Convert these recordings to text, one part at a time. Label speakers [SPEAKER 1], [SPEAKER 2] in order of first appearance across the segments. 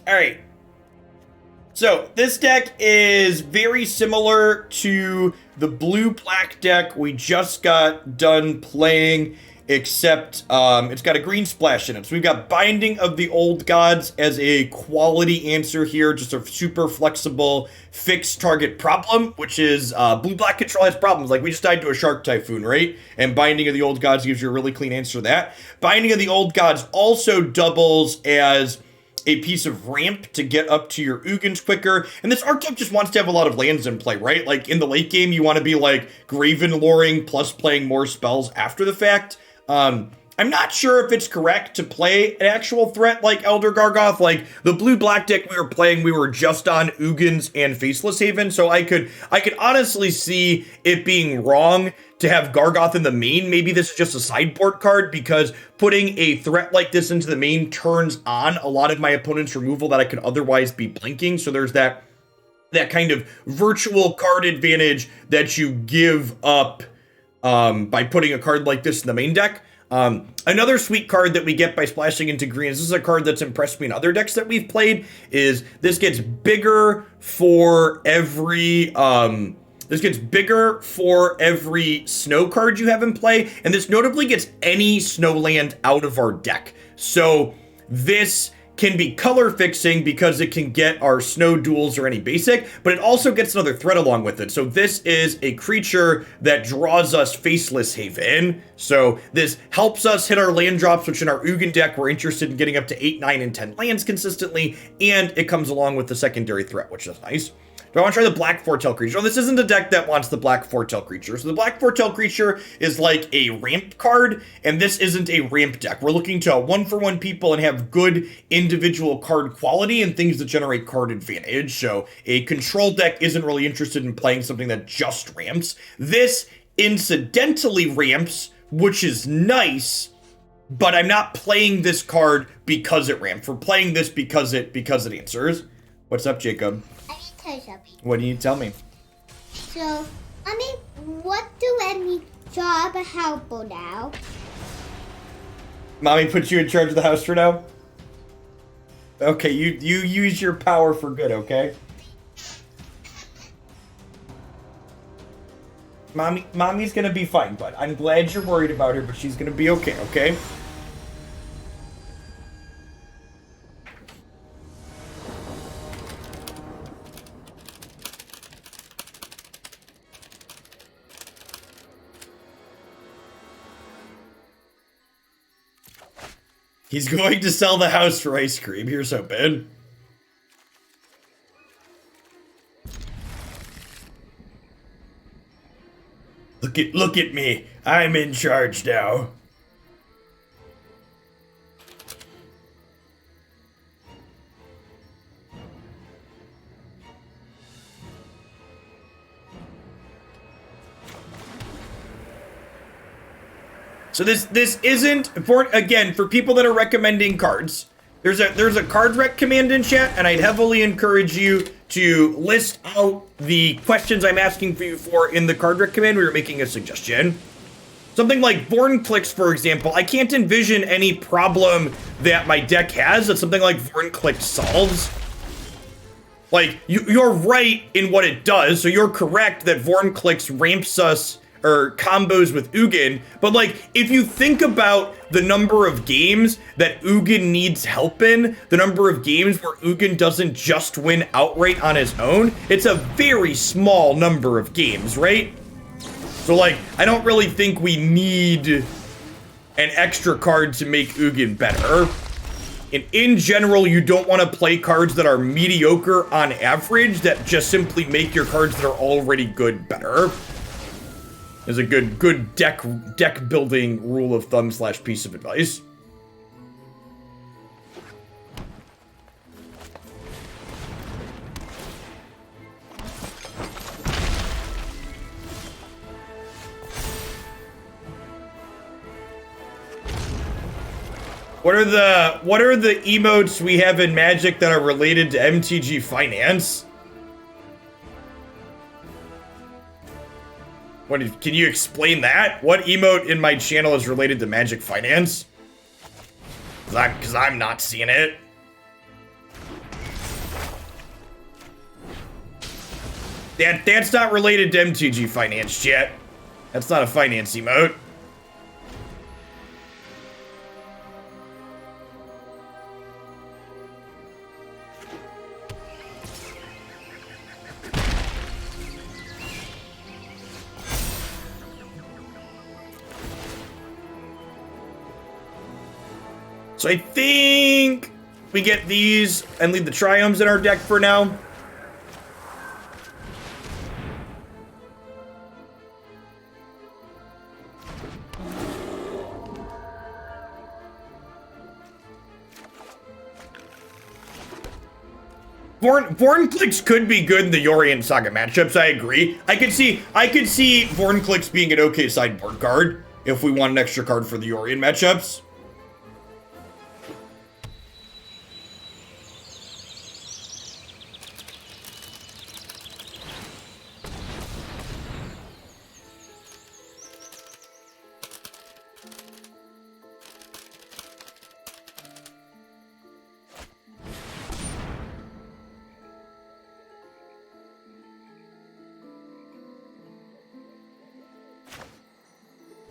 [SPEAKER 1] All right. So this deck is very similar to the blue-black deck we just got done playing, except it's got a green splash in it. So we've got Binding of the Old Gods as a quality answer here, just a super flexible fixed target problem, which is blue-black control has problems. Like, we just died to a Shark Typhoon, right? And Binding of the Old Gods gives you a really clean answer to that. Binding of the Old Gods also doubles as a piece of ramp to get up to your Ugins quicker. And this archetype just wants to have a lot of lands in play, right? Like, in the late game, you want to be, like, Graven Loring plus playing more spells after the fact. I'm not sure if it's correct to play an actual threat like Elder Gargaroth. Like, the blue-black deck we were playing, we were just on Ugins and Faceless Haven, so I could honestly see it being wrong to have Gargaroth in the main. Maybe this is just a sideboard card, because putting a threat like this into the main turns on a lot of my opponent's removal that I could otherwise be blinking. So there's that kind of virtual card advantage that you give up by putting a card like this in the main deck. Another sweet card that we get by splashing into green, this is a card that's impressed me in other decks that we've played, is this gets bigger for every snow card you have in play, and this notably gets any snow land out of our deck. So this can be color fixing because it can get our snow duels or any basic, but it also gets another threat along with it. So this is a creature that draws us Faceless Haven. So this helps us hit our land drops, which in our Ugin deck, we're interested in getting up to 8, 9, and 10 lands consistently, and it comes along with the secondary threat, which is nice. Do I want to try the black foretell creature? Oh, this isn't a deck that wants the black foretell creature. So the black foretell creature is like a ramp card, and this isn't a ramp deck. We're looking to 1-for-1 people and have good individual card quality and things that generate card advantage. So a control deck isn't really interested in playing something that just ramps. This incidentally ramps, which is nice, but I'm not playing this card because it ramps. We're playing this because it answers. What's up, Jacob?
[SPEAKER 2] Tell you something.
[SPEAKER 1] What do you tell me?
[SPEAKER 2] So, what do any job help now?
[SPEAKER 1] Mommy put you in charge of the house for now? Okay, you use your power for good, okay? Mommy's gonna be fine, bud. I'm glad you're worried about her, but she's gonna be okay, okay? He's going to sell the house for ice cream. Here's hoping. Look at me. I'm in charge now. So this isn't for people that are recommending cards. There's a card rec command in chat, and I'd heavily encourage you to list out the questions I'm asking for you for in the card rec command. We were making a suggestion. Something like Vorinclex, for example, I can't envision any problem that my deck has that something like Vorinclex solves. Like, you're right in what it does, so you're correct that Vorinclex ramps us or combos with Ugin, but like, if you think about the number of games that Ugin needs help in, the number of games where Ugin doesn't just win outright on his own, it's a very small number of games, right? So like, I don't really think we need an extra card to make Ugin better. And in general, you don't want to play cards that are mediocre on average that just simply make your cards that are already good better. Is a good deck building rule of thumb / piece of advice. What are the emotes we have in Magic that are related to MTG Finance? Can you explain that? What emote in my channel is related to Magic Finance? Because I'm not seeing it. That's not related to MTG Finance, chat. That's not a finance emote. So I think we get these and leave the Triomes in our deck for now. Vornclicks could be good in the Yori and Saga matchups, I agree. I could see Vornclicks being an okay sideboard card if we want an extra card for the Yorian matchups.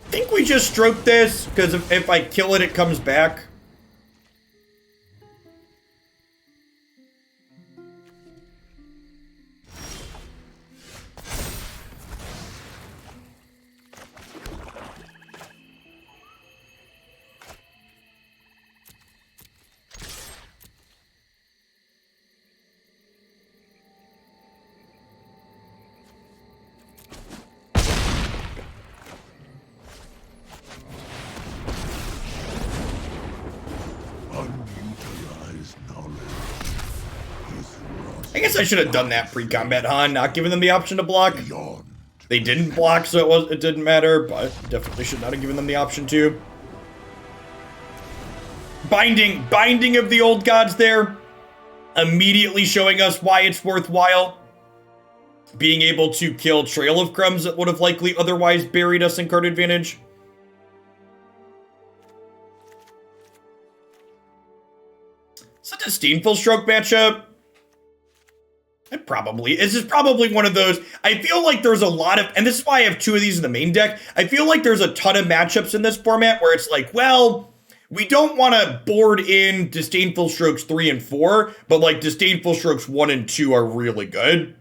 [SPEAKER 1] I think we just stroke this, because if I kill it, it comes back. I guess I should have done that pre-combat, huh? Not giving them the option to block. They didn't block, so it didn't matter, but definitely should not have given them the option to. Binding of the old gods there. Immediately showing us why it's worthwhile. Being able to kill Trail of Crumbs that would have likely otherwise buried us in card advantage. It's a Disdainful Stroke matchup. This is probably one of those. I feel like there's a lot of, and this is why I have two of these in the main deck. I feel like there's a ton of matchups in this format where it's like, well, we don't want to board in Disdainful Strokes 3 and 4, but like Disdainful Strokes 1 and 2 are really good.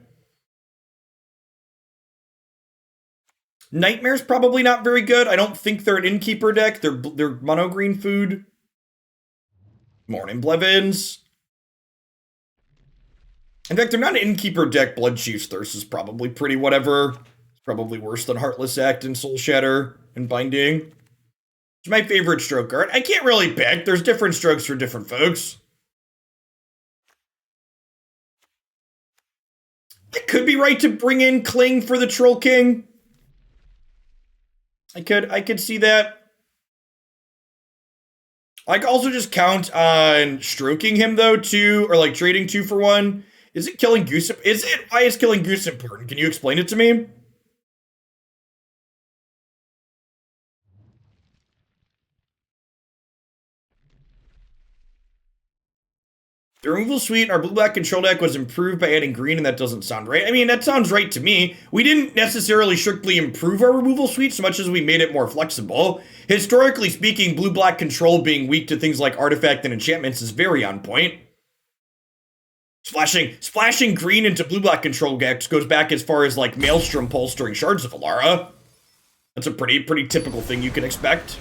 [SPEAKER 1] Nightmare's probably not very good. I don't think they're an Innkeeper deck. They're mono green food. Morning Blevins. In fact, they're not an Innkeeper deck. Bloodchief's Thirst is probably pretty whatever. It's probably worse than Heartless Act and Soul Shatter and Binding. It's my favorite stroke card. I can't really pick. There's different strokes for different folks. It could be right to bring in Cling for the Troll King. I could see that. I could also just count on stroking him though too, or like trading 2 for 1. Is it killing Goose? Why is killing Goose important? Can you explain it to me? The removal suite in our blue-black control deck was improved by adding green, and that doesn't sound right. I mean, that sounds right to me. We didn't necessarily strictly improve our removal suite so much as we made it more flexible. Historically speaking, blue-black control being weak to things like artifact and enchantments is very on point. Splashing green into blue-black control decks goes back as far as like Maelstrom Pulse during Shards of Alara. That's a pretty typical thing you can expect.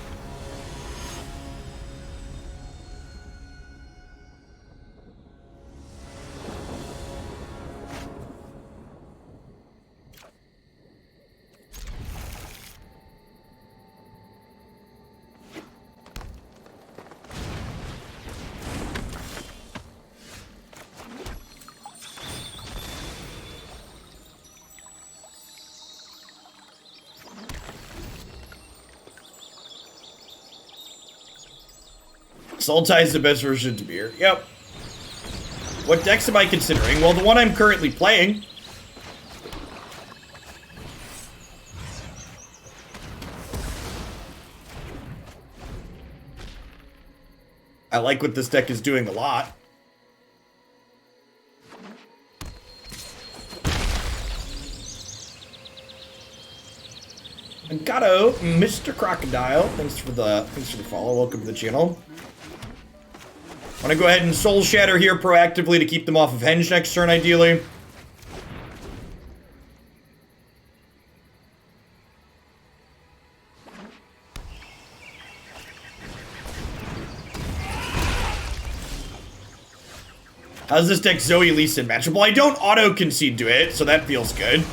[SPEAKER 1] Sultai is the best version to beer. Yep. What decks am I considering? Well, the one I'm currently playing. I like what this deck is doing a lot. And Gato, Mr. Crocodile, thanks for the follow. Welcome to the channel. I'm gonna go ahead and Soul Shatter here proactively to keep them off of Henge next turn, ideally. How's this deck Zoe Lee Sin matchable? I don't auto-concede to it, so that feels good.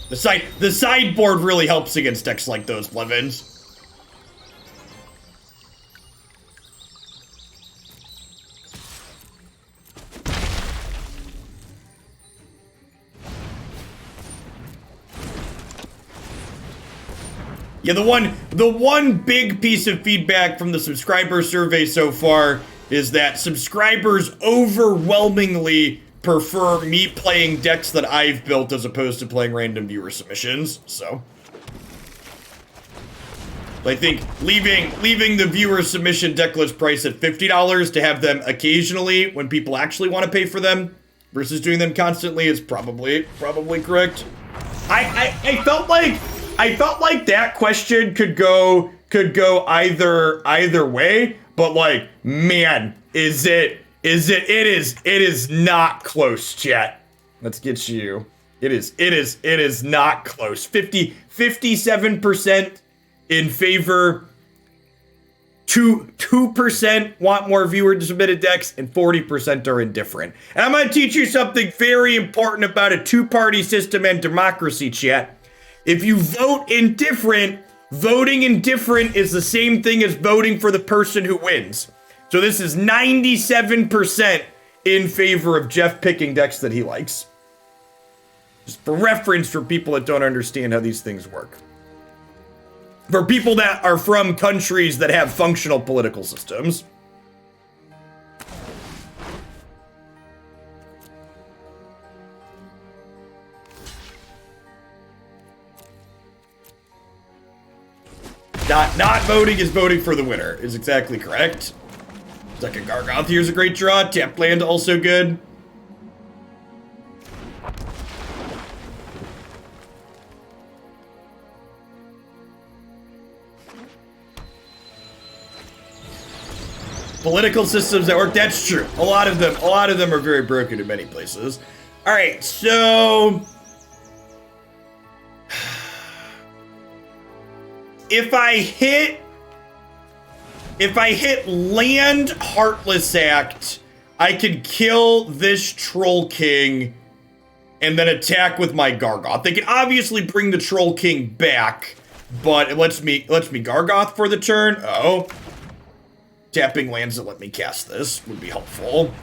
[SPEAKER 1] The sideboard really helps against decks like those, Blevins. Yeah, the one big piece of feedback from the subscriber survey so far is that subscribers overwhelmingly prefer me playing decks that I've built as opposed to playing random viewer submissions, so. I think leaving the viewer submission deck list price at $50 to have them occasionally when people actually want to pay for them versus doing them constantly is probably correct. I felt like that question could go either way, but like, man, it is not close, chat. Let's get you. It is not close. 57% in favor. 2% want more viewer submitted decks, and 40% are indifferent. And I'm gonna teach you something very important about a two-party system and democracy, chat. If you vote indifferent, voting indifferent is the same thing as voting for the person who wins. So this is 97% in favor of Jeff picking decks that he likes. Just for reference for people that don't understand how these things work. For people that are from countries that have functional political systems. Not voting is voting for the winner, is exactly correct. Elder Gargaroth here's a great draw. Tapped land also good. Political systems that work, that's true. A lot of them are very broken in many places. All right, so if I hit land Heartless Act, I could kill this Troll King and then attack with my Gargoth. They can obviously bring the Troll King back, but it lets me Gargoth for the turn. Oh. Tapping lands that let me cast this would be helpful.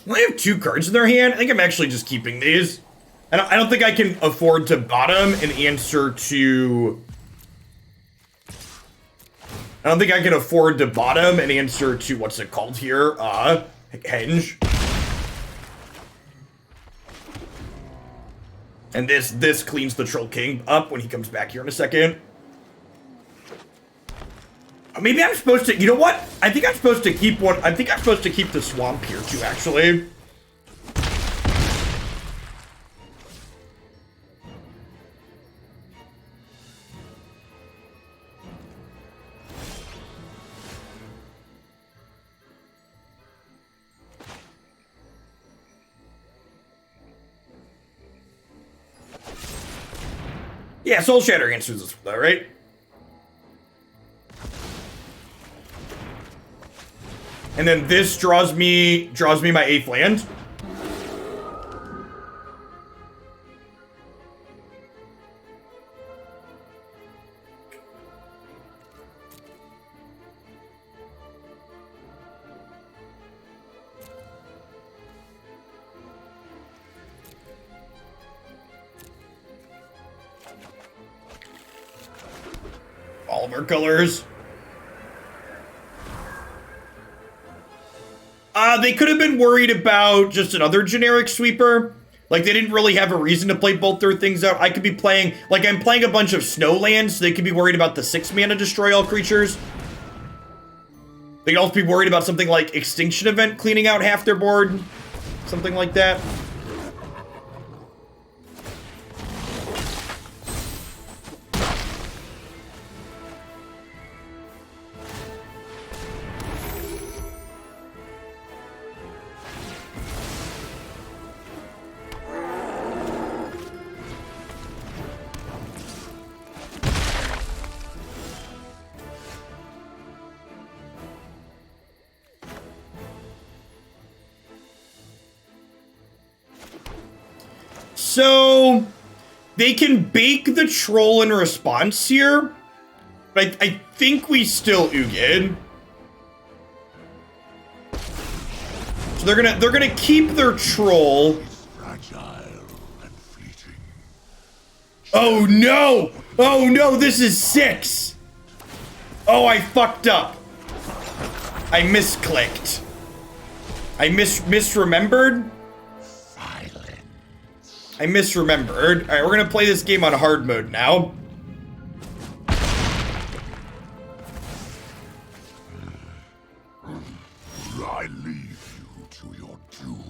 [SPEAKER 1] Well, they have 2 cards in their hand. I think I'm actually just keeping these. I don't think I can afford to bottom an answer to... I don't think I can afford to bottom an answer to, what's it called here? Henge. And this cleans the Troll King up when he comes back here in a second. Maybe I'm supposed to, you know what? I think I'm supposed to keep one, I think I'm supposed to keep the Swamp here too, actually. Yeah, Soul Shatter answers this though, right? And then this draws me my 8th land. All of our colors. They could have been worried about just another generic sweeper. Like, they didn't really have a reason to play both their things out. I could be playing, like, I'm playing a bunch of Snowlands, so they could be worried about the 6 mana destroy all creatures. They could also be worried about something like Extinction Event cleaning out half their board. Something like that. So, they can bake the troll in response here, but I think we still Ugin. So they're gonna keep their troll. Oh no! Oh no, this is 6! Oh, I fucked up. I misclicked. I misremembered? I misremembered. Alright, we're gonna play this game on hard mode now.
[SPEAKER 3] I leave you to your doom.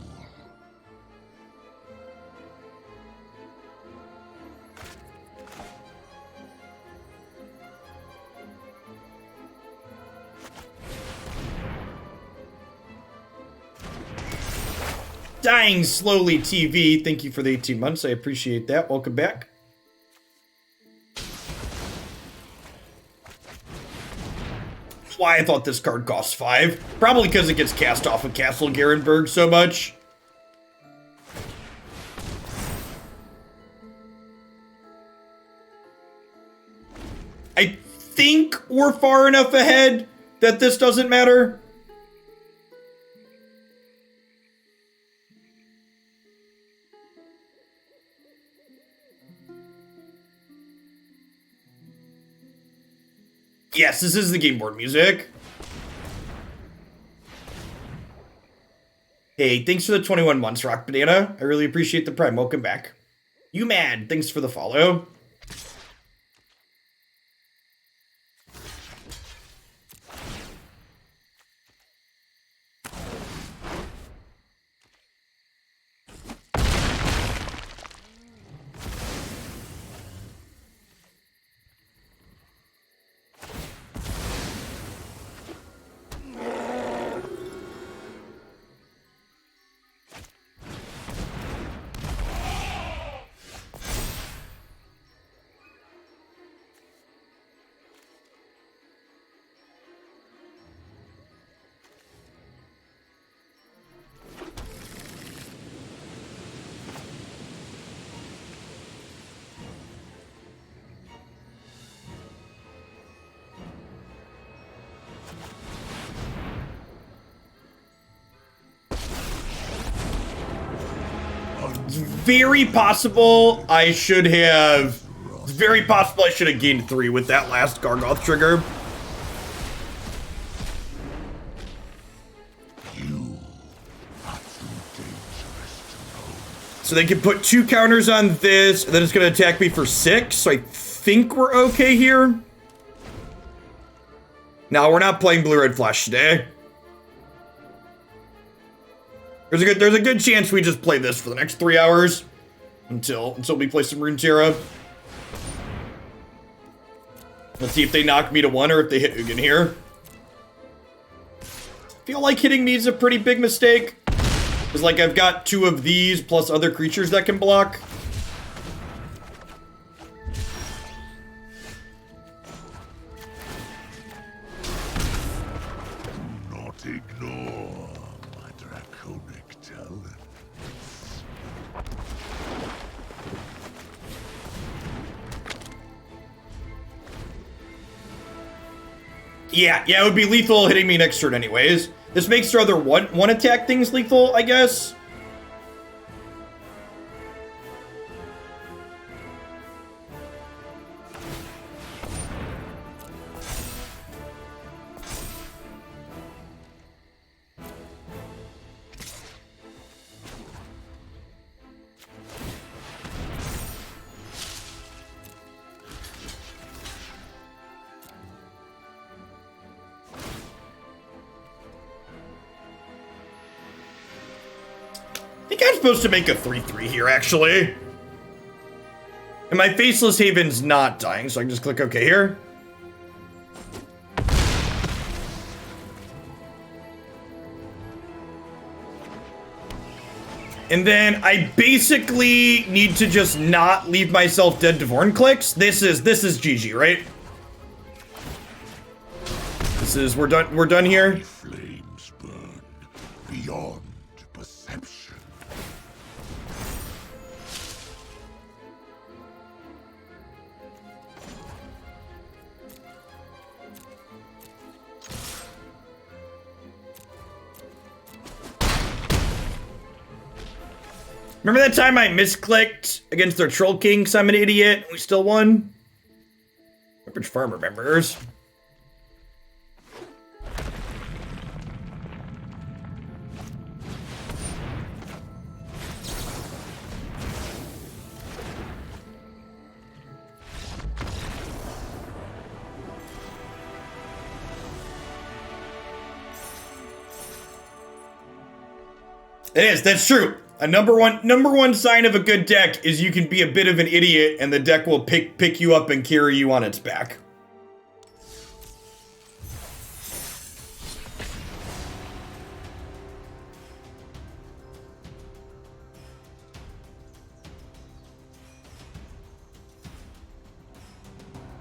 [SPEAKER 1] Dying Slowly TV, thank you for the 18 months. I appreciate that. Welcome back. Why I thought this card costs 5. Probably because it gets cast off of Castle Garenberg so much. I think we're far enough ahead that this doesn't matter. Yes, this is the game board music. Hey, thanks for the 21 months, Rock Banana. I really appreciate the prime. Welcome back. You mad? Thanks for the follow. Very possible I should have... It's very possible I should have gained 3 with that last Gargoth trigger. So they can put 2 counters on this, and then it's going to attack me for 6, so I think we're okay here. No, we're not playing Blue-Red Flash today. There's a good chance we just play this for the next 3 hours until we play some Runeterra. Let's see if they knock me to 1 or if they hit Ugin here. Feel like hitting me is a pretty big mistake. Because, like, I've got 2 of these plus other creatures that can block.
[SPEAKER 3] Do not ignore my draconic talents.
[SPEAKER 1] Yeah, it would be lethal hitting me next turn anyways. This makes their other one attack things lethal, I guess. think I'm supposed to make a 3/3 here, actually. And my Faceless Haven's not dying, so I can just click OK here. And then I basically need to just not leave myself dead to Vorn clicks. This is GG, right? We're done here.
[SPEAKER 3] Flames burn beyond perception.
[SPEAKER 1] Remember that time I misclicked against their Troll King because I'm an idiot and we still won? Average farm remembers. It is, that's true. A number one sign of a good deck is you can be a bit of an idiot and the deck will pick you up and carry you on its back.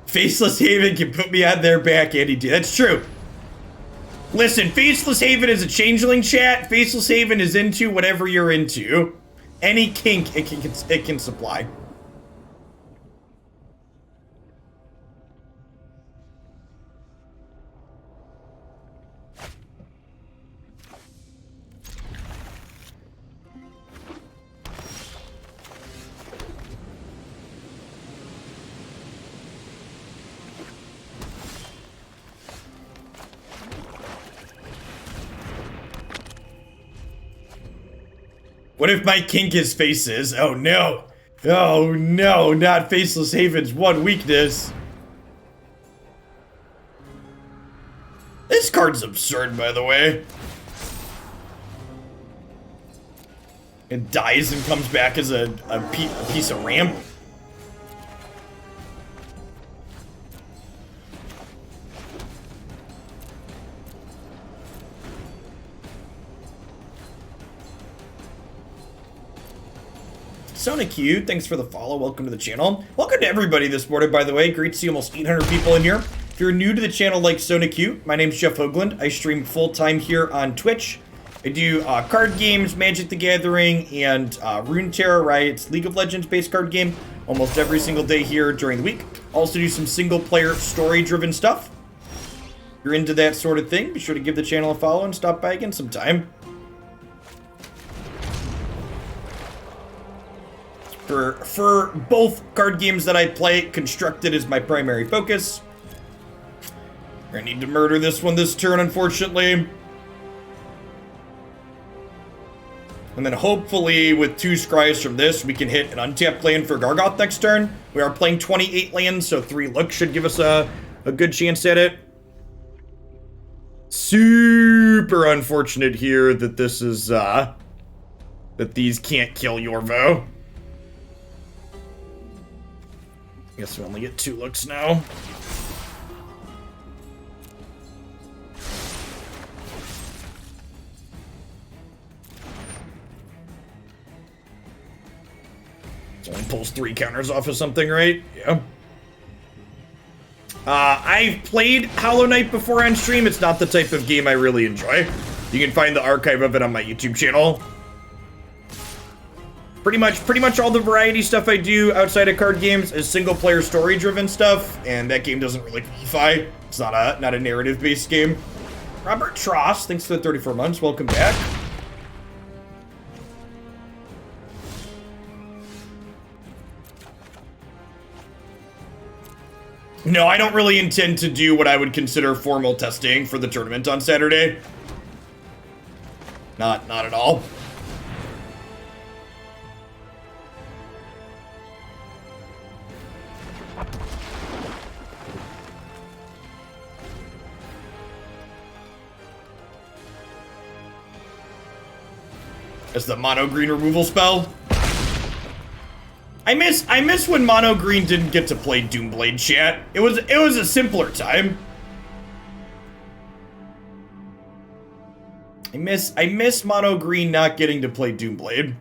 [SPEAKER 1] Faceless Haven can put me on their back, Andy D. That's true. Listen, Faceless Haven is a changeling chat. Faceless Haven is into whatever you're into. Any kink it can supply. What if my kink is faces? Oh no. Oh no, not Faceless Haven's one weakness. This card's absurd, by the way. It dies and comes back as a piece of ramp. SonaQ, thanks for the follow. Welcome to the channel. Welcome to everybody this morning, by the way. Great to see almost 800 people in here. If you're new to the channel like SonaQ, my name's Jeff Hoagland. I stream full-time here on Twitch. I do card games, Magic the Gathering, and Runeterra, right? It's League of Legends-based card game almost every single day here during the week. Also do some single-player, story-driven stuff. If you're into that sort of thing, be sure to give the channel a follow and stop by again sometime. For both card games that I play, Constructed is my primary focus. I need to murder this one this turn, unfortunately. And then hopefully with 2 scries from this, we can hit an untapped land for Gargaroth next turn. We are playing 28 lands, so 3 looks should give us a good chance at it. Super unfortunate here that this is, that these can't kill Yorvo. I guess we only get 2 looks now. It only pulls 3 counters off of something, right? Yeah. I've played Hollow Knight before on stream. It's not the type of game I really enjoy. You can find the archive of it on my YouTube channel. Pretty much all the variety stuff I do outside of card games is single-player story-driven stuff, and that game doesn't really qualify. It's not a narrative-based game. Robert Tross, thanks for the 34 months. Welcome back. No, I don't really intend to do what I would consider formal testing for the tournament on Saturday. Not at all. as the mono green removal spell. I miss when mono green didn't get to play Doomblade, chat. It was a simpler time. I miss mono green not getting to play Doomblade.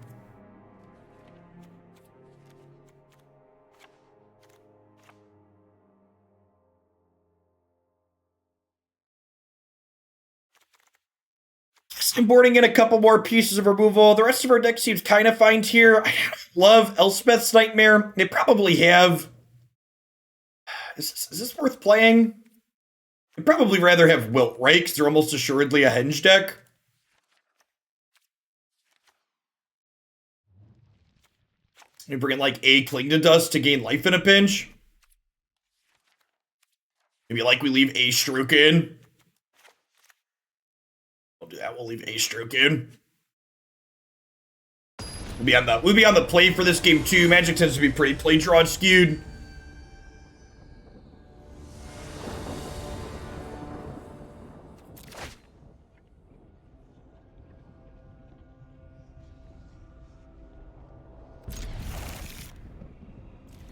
[SPEAKER 1] I'm boarding in a couple more pieces of removal. The rest of our deck seems kind of fine here. I love Elspeth's Nightmare. They probably have... Is this worth playing? I'd probably rather have Wilt, right? Because they're almost assuredly a Henge deck. You bring in like a Cling to Dust to gain life in a pinch. Maybe like we leave a Stroke in. We'll do that. We'll leave a Stroke in. We'll be on the play for this game too. Magic tends to be pretty play draw skewed.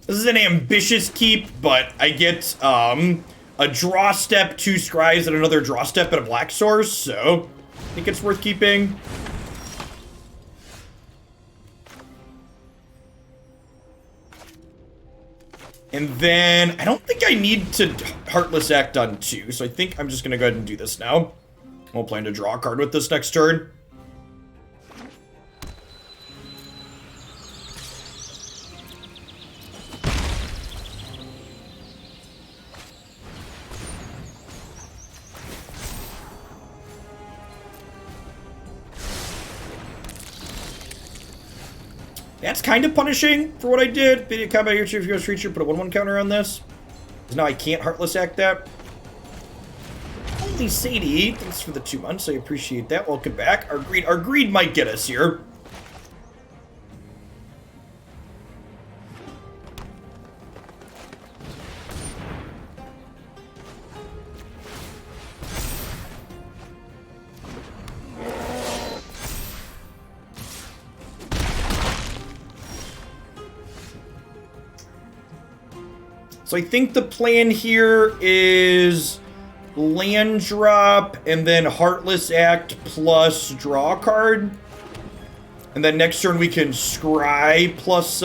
[SPEAKER 1] This is an ambitious keep, but I get a draw step, 2 scries, and another draw step and a black source, so I think it's worth keeping. And then I don't think I need to Heartless Act on 2, so I think I'm just gonna go ahead and do this now. We'll plan to draw a card with this next turn. That's kind of punishing for what I did. Video combat here, if you go creature, put a 1/1 counter on this. Because now I can't Heartless Act that. Holy Sadie, thanks for the 2 months. I appreciate that. Welcome back. Our greed might get us here. So I think the plan here is land drop and then Heartless Act plus draw a card. And then next turn we can scry plus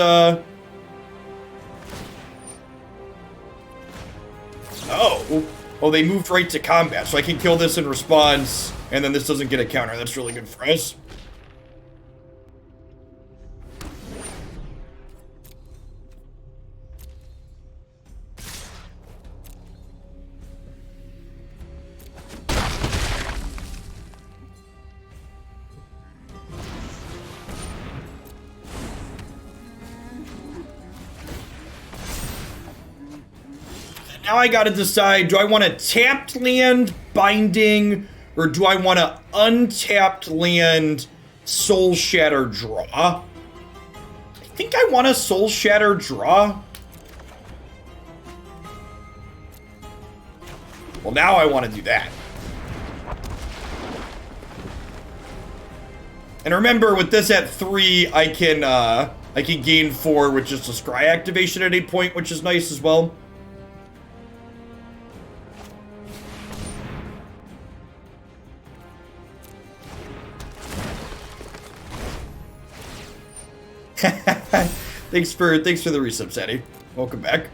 [SPEAKER 1] Oh, they moved right to combat, so I can kill this in response, and then this doesn't get a counter. That's really good for us. Now I gotta decide, do I want a tapped land binding, or do I want to untapped land Soul Shatter draw? I think I want a Soul Shatter draw. Well, now I want to do that. And remember, with this at 3, I can gain 4 with just a scry activation at a point, which is nice as well. Thanks for the resub, Sadie. Welcome back.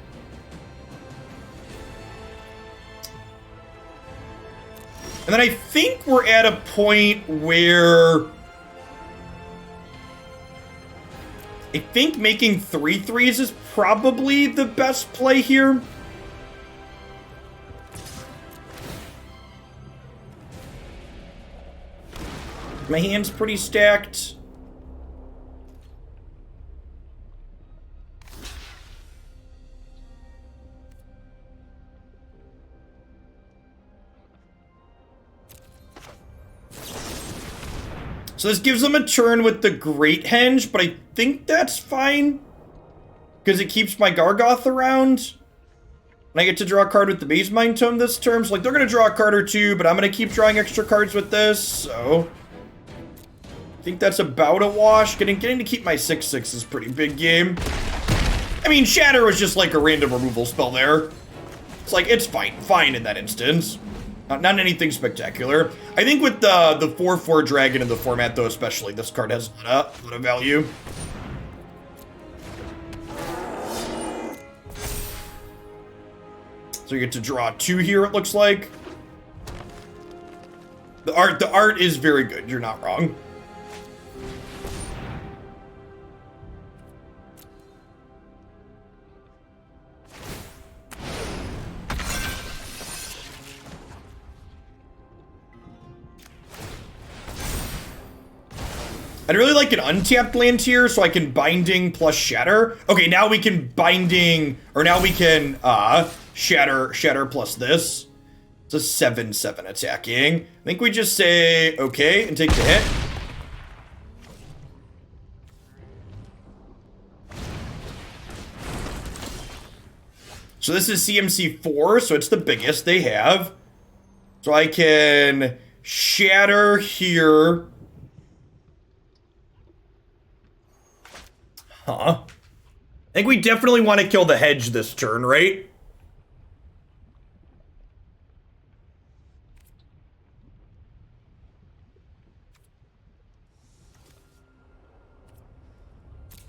[SPEAKER 1] And then I think we're at a point where I think making 3/3s is probably the best play here. My hand's pretty stacked. So this gives them a turn with the Great Henge, but I think that's fine. Because it keeps my Gargaroth around. And I get to draw a card with the Mazemind Tome this turn. So like, they're going to draw a card or 2, but I'm going to keep drawing extra cards with this, so I think that's about a wash. Getting to keep my 6/6 is pretty big game. I mean, Shatter was just like a random removal spell there. It's like, it's fine in that instance. Not anything spectacular. I think with the 4/4 dragon in the format, though, especially, this card has a lot of value. So you get to draw 2 here, it looks like. The art is very good. You're not wrong. I'd really like an untapped land here so I can Binding plus Shatter. Okay, now we can Binding, or now we can Shatter plus this. It's a 7/7 attacking. I think we just say okay and take the hit. So this is CMC 4, so it's the biggest they have. So I can Shatter here. Huh. I think we definitely want to kill the hedge this turn, right?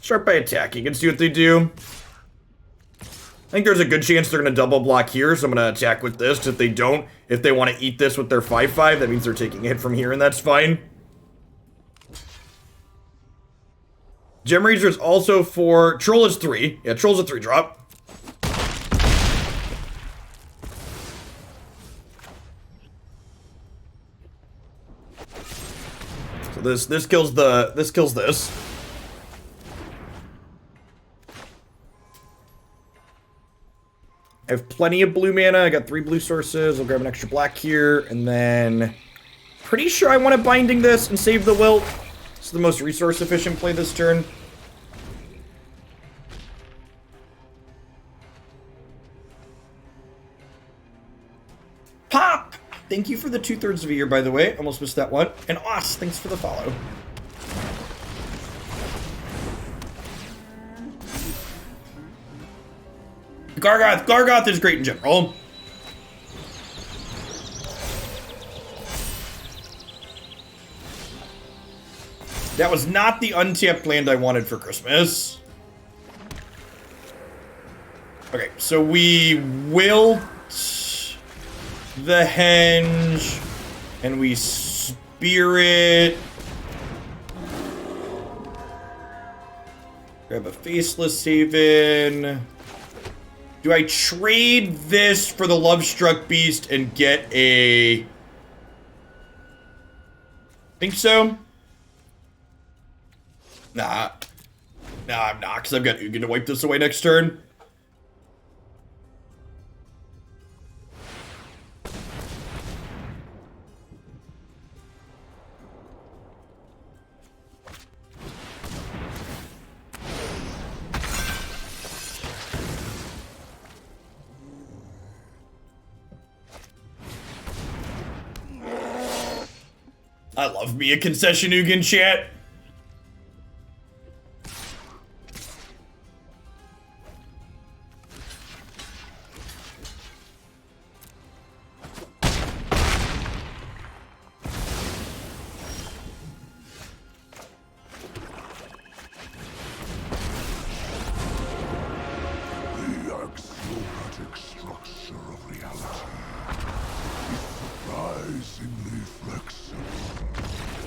[SPEAKER 1] Start by attacking and see what they do. I think there's a good chance they're going to double block here, so I'm going to attack with this. If they don't, if they want to eat this with their 5/5, that means they're taking a hit from here, and that's fine. Gem Razor is also for... Troll is 3. Yeah, Troll's a 3-drop. So this kills this. I have plenty of blue mana. I got 3 blue sources. I'll grab an extra black here, and then... Pretty sure I want to Binding this and save the Wilt. It's the most resource-efficient play this turn. Pop! Thank you for the 2/3 of a year, by the way. Almost missed that one. And Os, thanks for the follow. Gargaroth is great in general. That was not the untapped land I wanted for Christmas. Okay, so we Wilt the Henge, and we Spirit. Grab a Faceless Haven. Do I trade this for the Lovestruck Beast and get a... Think so? Nah, I'm not, because I've got Ugin to wipe this away next turn. I love me a concession Ugin, chat.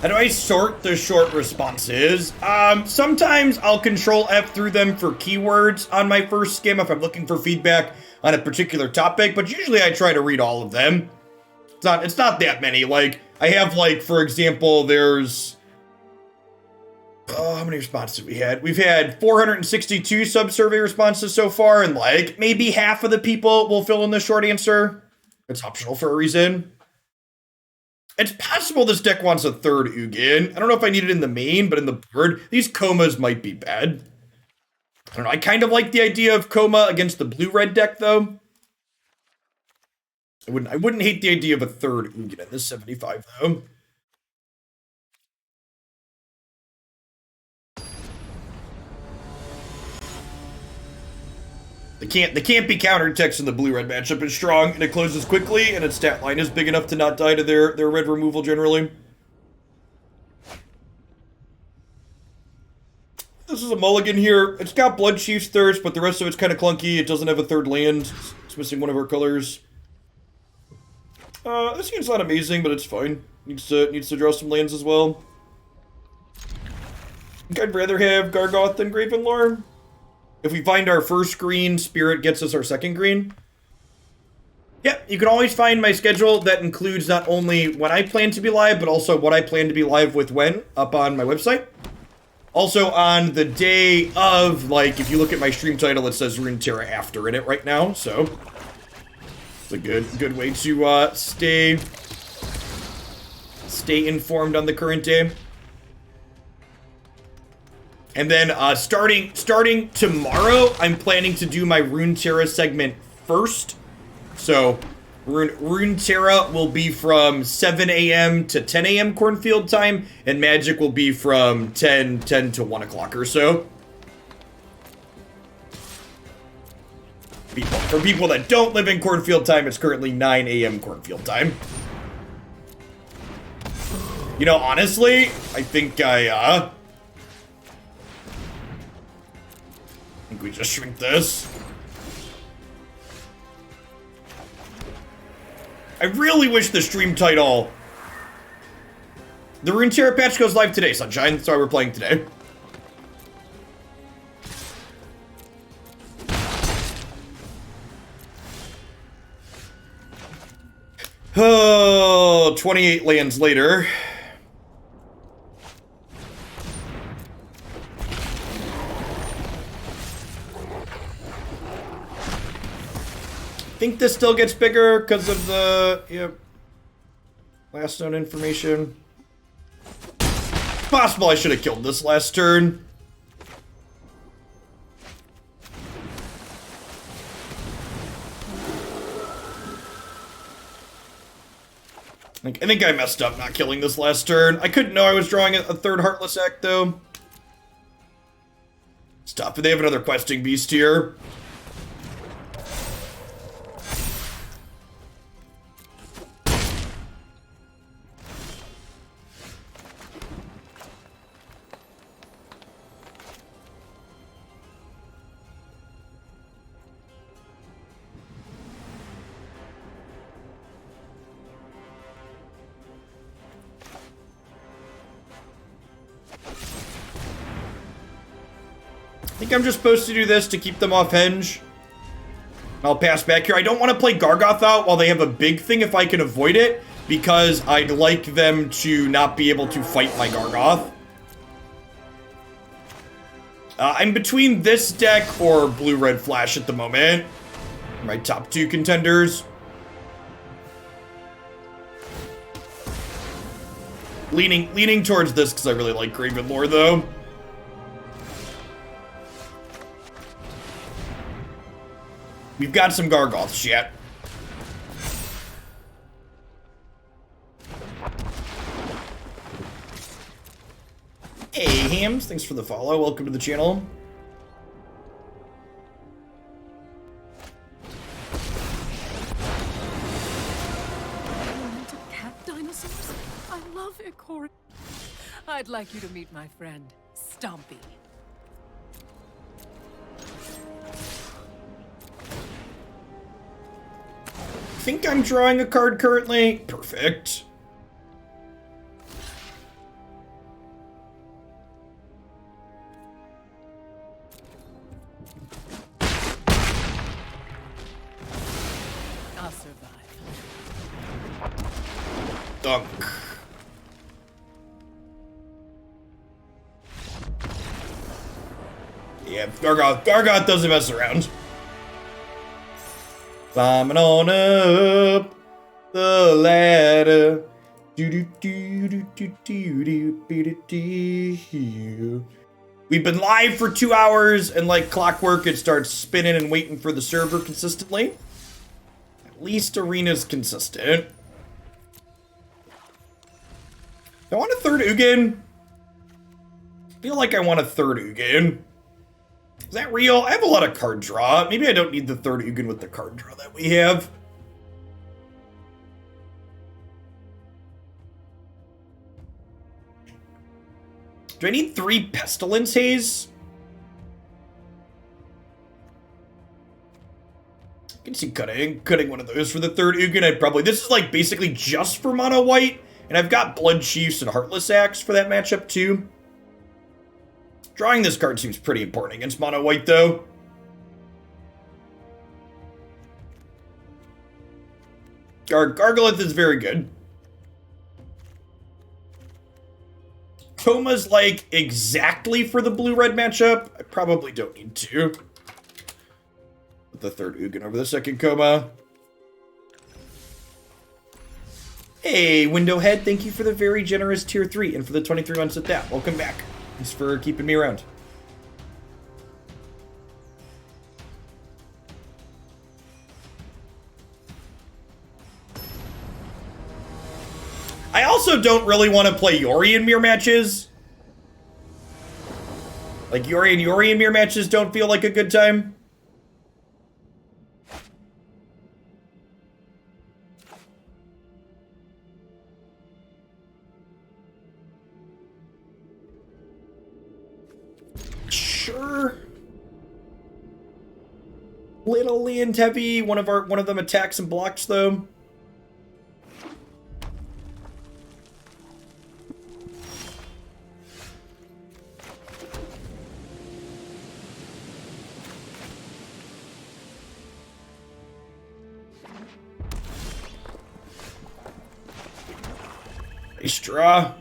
[SPEAKER 1] How do I sort the short responses? Sometimes I'll Control F through them for keywords on my first skim if I'm looking for feedback on a particular topic, but usually I try to read all of them. It's not that many. Like, I have, like, for example, there's... Oh, how many responses have we had? We've had 462 sub-survey responses so far, and, like, maybe half of the people will fill in the short answer. It's optional for a reason. It's possible this deck wants a 3rd Ugin. I don't know if I need it in the main, but in the board, these Komas might be bad. I don't know. I kind of like the idea of Koma against the blue-red deck, though. I wouldn't hate the idea of a 3rd Ugin in this 75, though. They can't be countered. Text in the blue-red matchup is strong, and it closes quickly, and its stat line is big enough to not die to their red removal generally. This is a mulligan here. It's got Bloodchief's Thirst, but the rest of it's kind of clunky. It doesn't have a third land. It's missing one of our colors. This game's not amazing, but it's fine. Needs to draw some lands as well. I think I'd rather have Gargaroth than Graven Lore. If we find our first green, Spirit gets us our second green. Yeah, you can always find my schedule that includes not only when I plan to be live, but also what I plan to be live with when, up on my website. Also on the day of, like, if you look at my stream title, it says Runeterra After in it right now, so it's a good way to stay informed on the current day. And then starting tomorrow, I'm planning to do my Runeterra segment first. So Runeterra will be from 7 a.m. to 10 a.m. Cornfield time, and Magic will be from 10 to 1 o'clock or so. For people that don't live in Cornfield time, it's currently 9 a.m. Cornfield time. You know, honestly, I think we just shrink this. I really wish the stream title... The Runeterra patch goes live today, Sunshine. That's why we're playing today. Oh, 28 lands later. I think this still gets bigger because of the last known information. It's possible I should have killed this last turn. I think I messed up not killing this last turn. I couldn't know I was drawing a third Heartless Act though. Stop. They have another questing beast here. I think I'm just supposed to do this to keep them off Henge. I'll pass back here. I don't want to play Gargaroth out while they have a big thing if I can avoid it, because I'd like them to not be able to fight my Gargaroth. I'm between this deck or Blue-Red Flash at the moment. My top two contenders. Leaning towards this because I really like Graven Lore though. We've got some Gargoths yet. Hey, Hams. Thanks for the follow. Welcome to the channel.
[SPEAKER 4] Cat dinosaurs? I love Ikora. I'd like you to meet my friend, Stompy.
[SPEAKER 1] I think I'm drawing a card currently. Perfect.
[SPEAKER 4] I'll survive.
[SPEAKER 1] Dunk. Yeah, Gargaroth doesn't mess around. Climbing on up the ladder. We've been live for 2 hours, and like clockwork, it starts spinning and waiting for the server consistently. At least Arena's consistent. I want a third Ugin. I feel like I want a third Ugin. Is that real? I have a lot of card draw. Maybe I don't need the third Ugin with the card draw that we have. Do I need 3 Pestilent Haze? I can see cutting one of those for the third Ugin. I'd probably... This is like basically just for mono white. And I've got Bloodchiefs and Heartless Acts for that matchup too. Drawing this card seems pretty important against mono white though. Gargaroth is very good. Koma's like exactly for the blue-red matchup. I probably don't need to. Put the third Ugin over the second Koma. Hey, Windowhead, thank you for the very generous tier 3 and for the 23 months at that. Welcome back. Thanks for keeping me around. I also don't really want to play Yori in mirror matches. Like, Yori in mirror matches don't feel like a good time. Sure. Little land heavy. One of them attacks and blocks though. Nice draw.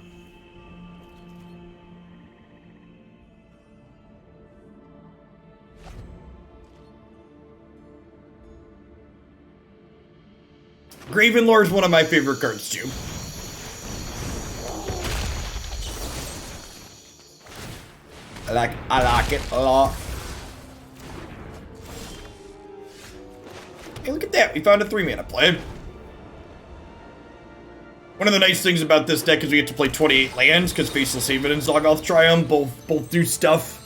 [SPEAKER 1] Graven Lore is one of my favorite cards too. I like it a lot. Hey, look at that. We found a 3-mana play. One of the nice things about this deck is we get to play 28 lands, because Faceless Haven and Zagoth Triome both do stuff.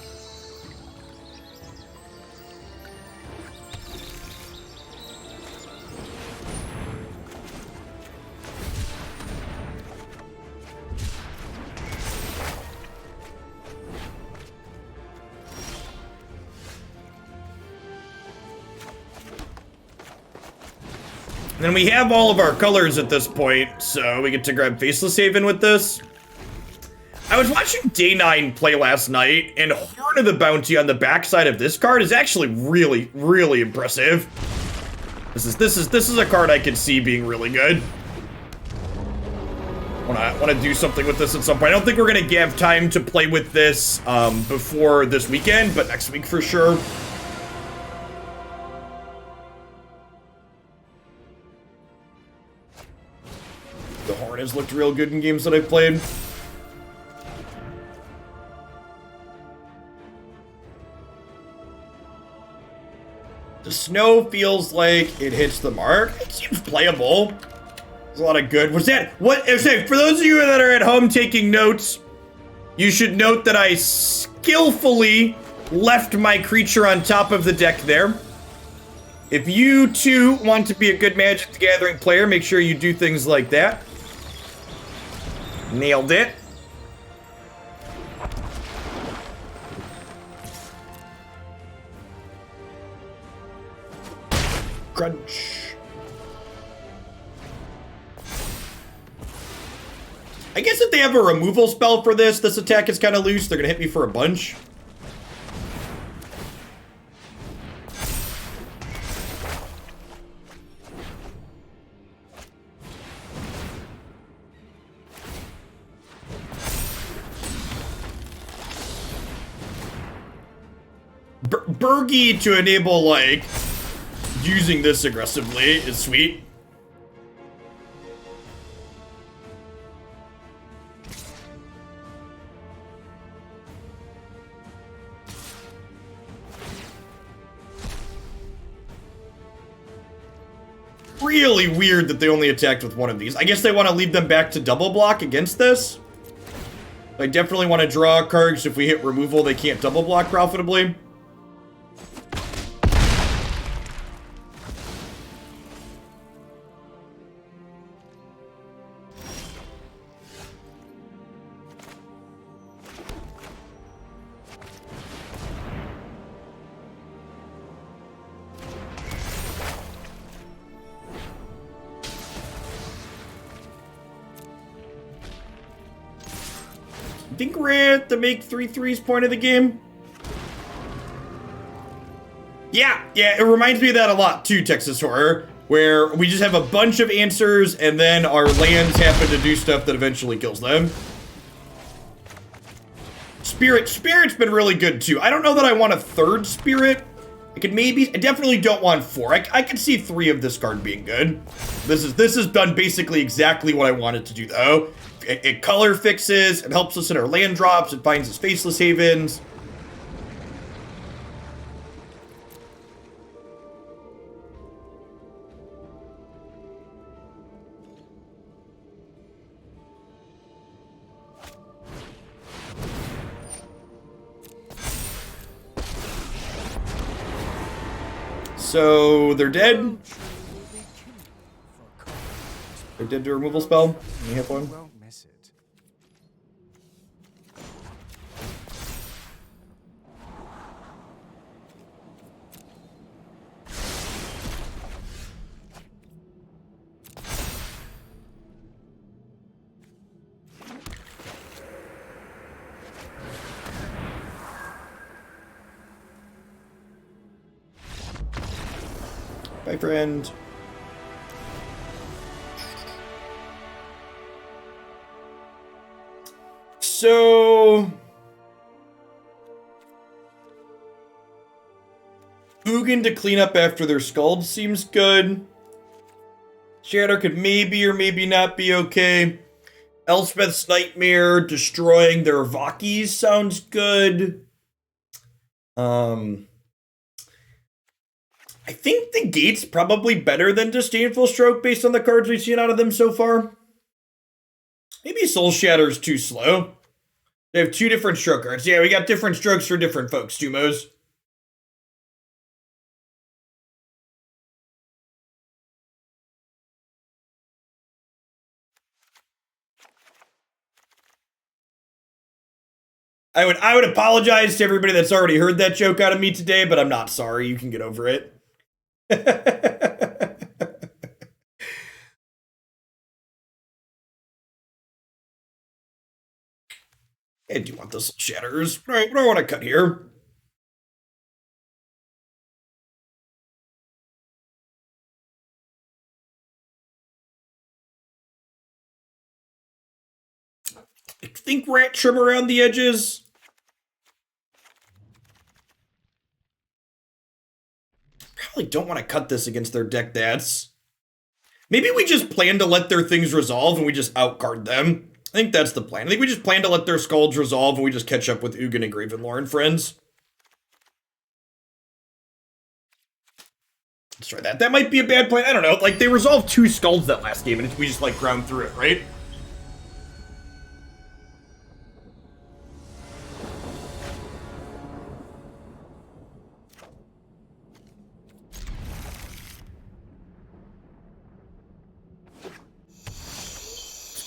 [SPEAKER 1] And then we have all of our colors at this point, so we get to grab Faceless Haven with this. I was watching Day 9 play last night, and Horn of the Bounty on the backside of this card is actually really, really impressive. This is a card I can see being really good. Want to do something with this at some point. I don't think we're gonna have time to play with this before this weekend, but next week for sure. The Horn has looked real good in games that I've played. The snow feels like it hits the mark. It seems playable. There's a lot of good. What's that? What? Say, for those of you that are at home taking notes, you should note that I skillfully left my creature on top of the deck there. If you too want to be a good Magic the Gathering player, make sure you do things like that. Nailed it. Crunch. I guess if they have a removal spell for this attack is kind of loose. They're going to hit me for a bunch. Bergie to enable, like, using this aggressively is sweet. Really weird that they only attacked with one of these. I guess they want to lead them back to double block against this. I definitely want to draw cards. If we hit removal, they can't double block profitably. think we're at the make 3/3s point of the game. Yeah, it reminds me of that a lot too, Texas Horror, where we just have a bunch of answers and then our lands happen to do stuff that eventually kills them. Spirit's been really good too. I don't know that I want a third Spirit. I definitely don't want 4. I could see 3 of this card being good. This has done basically exactly what I wanted to do though. It color fixes, it helps us in our land drops, it finds us Faceless Havens. So, they're dead. They're dead to a removal spell. You have one?
[SPEAKER 5] Won't miss it.
[SPEAKER 1] Bye, friend. So... Ugin to clean up after their Scald seems good. Shatter could maybe or maybe not be okay. Elspeth's Nightmare destroying their Vakis sounds good. I think the Gate's probably better than Disdainful Stroke based on the cards we've seen out of them so far. Maybe Soul Shatter's too slow. They have 2 different stroke cards. Yeah, we got different strokes for different folks, Tumos. I would apologize to everybody that's already heard that joke out of me today, but I'm not sorry. You can get over it. I do want the Soul Shatters. Right, what do I want to cut here? I think we're at trim around the edges. Probably don't want to cut this against their deck dads. Maybe we just plan to let their things resolve and we just outcard them. I think that's the plan. I think we just plan to let their Scalds resolve and we just catch up with Ugin and Graven Lore and friends. Let's try that. That might be a bad plan. I don't know. Like, they resolved 2 Scalds that last game and we just, like, ground through it, right?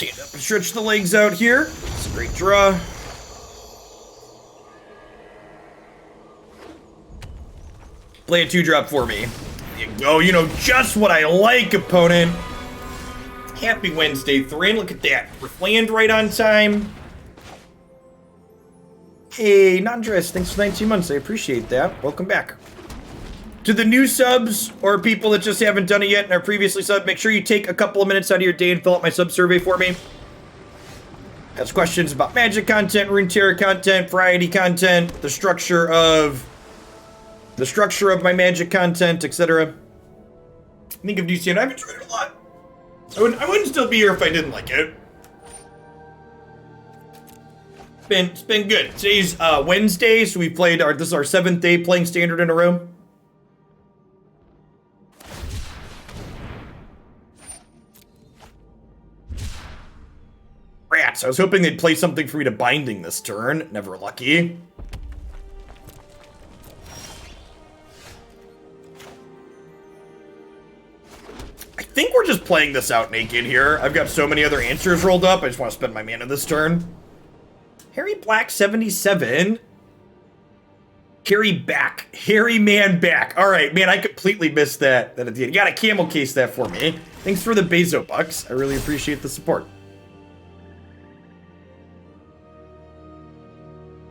[SPEAKER 1] Stand up and stretch the legs out here. It's a great draw. Play a 2-drop for me. There you go. You know just what I like, opponent. Happy Wednesday, Thrin. Look at that. With land right on time. Hey, Nandres. Thanks for 19 months. I appreciate that. Welcome back. To the new subs, or people that just haven't done it yet and are previously subbed, make sure you take a couple of minutes out of your day and fill out my sub survey for me. Ask questions about magic content, Runeterra content, variety content, the structure of my magic content, etc. I think of DCN. I've enjoyed it a lot. I wouldn't still be here if I didn't like it. It's been good. Today's Wednesday, so we played this is our 7th day playing Standard in a row. Rats, I was hoping they'd play something for me to Binding this turn. Never lucky. I think we're just playing this out naked here. I've got so many other answers rolled up. I just want to spend my mana this turn. Harry Black 77. Harry back. Harry man back. All right, man, I completely missed that at the end. You got to camel case that for me. Thanks for the Bezo bucks. I really appreciate the support.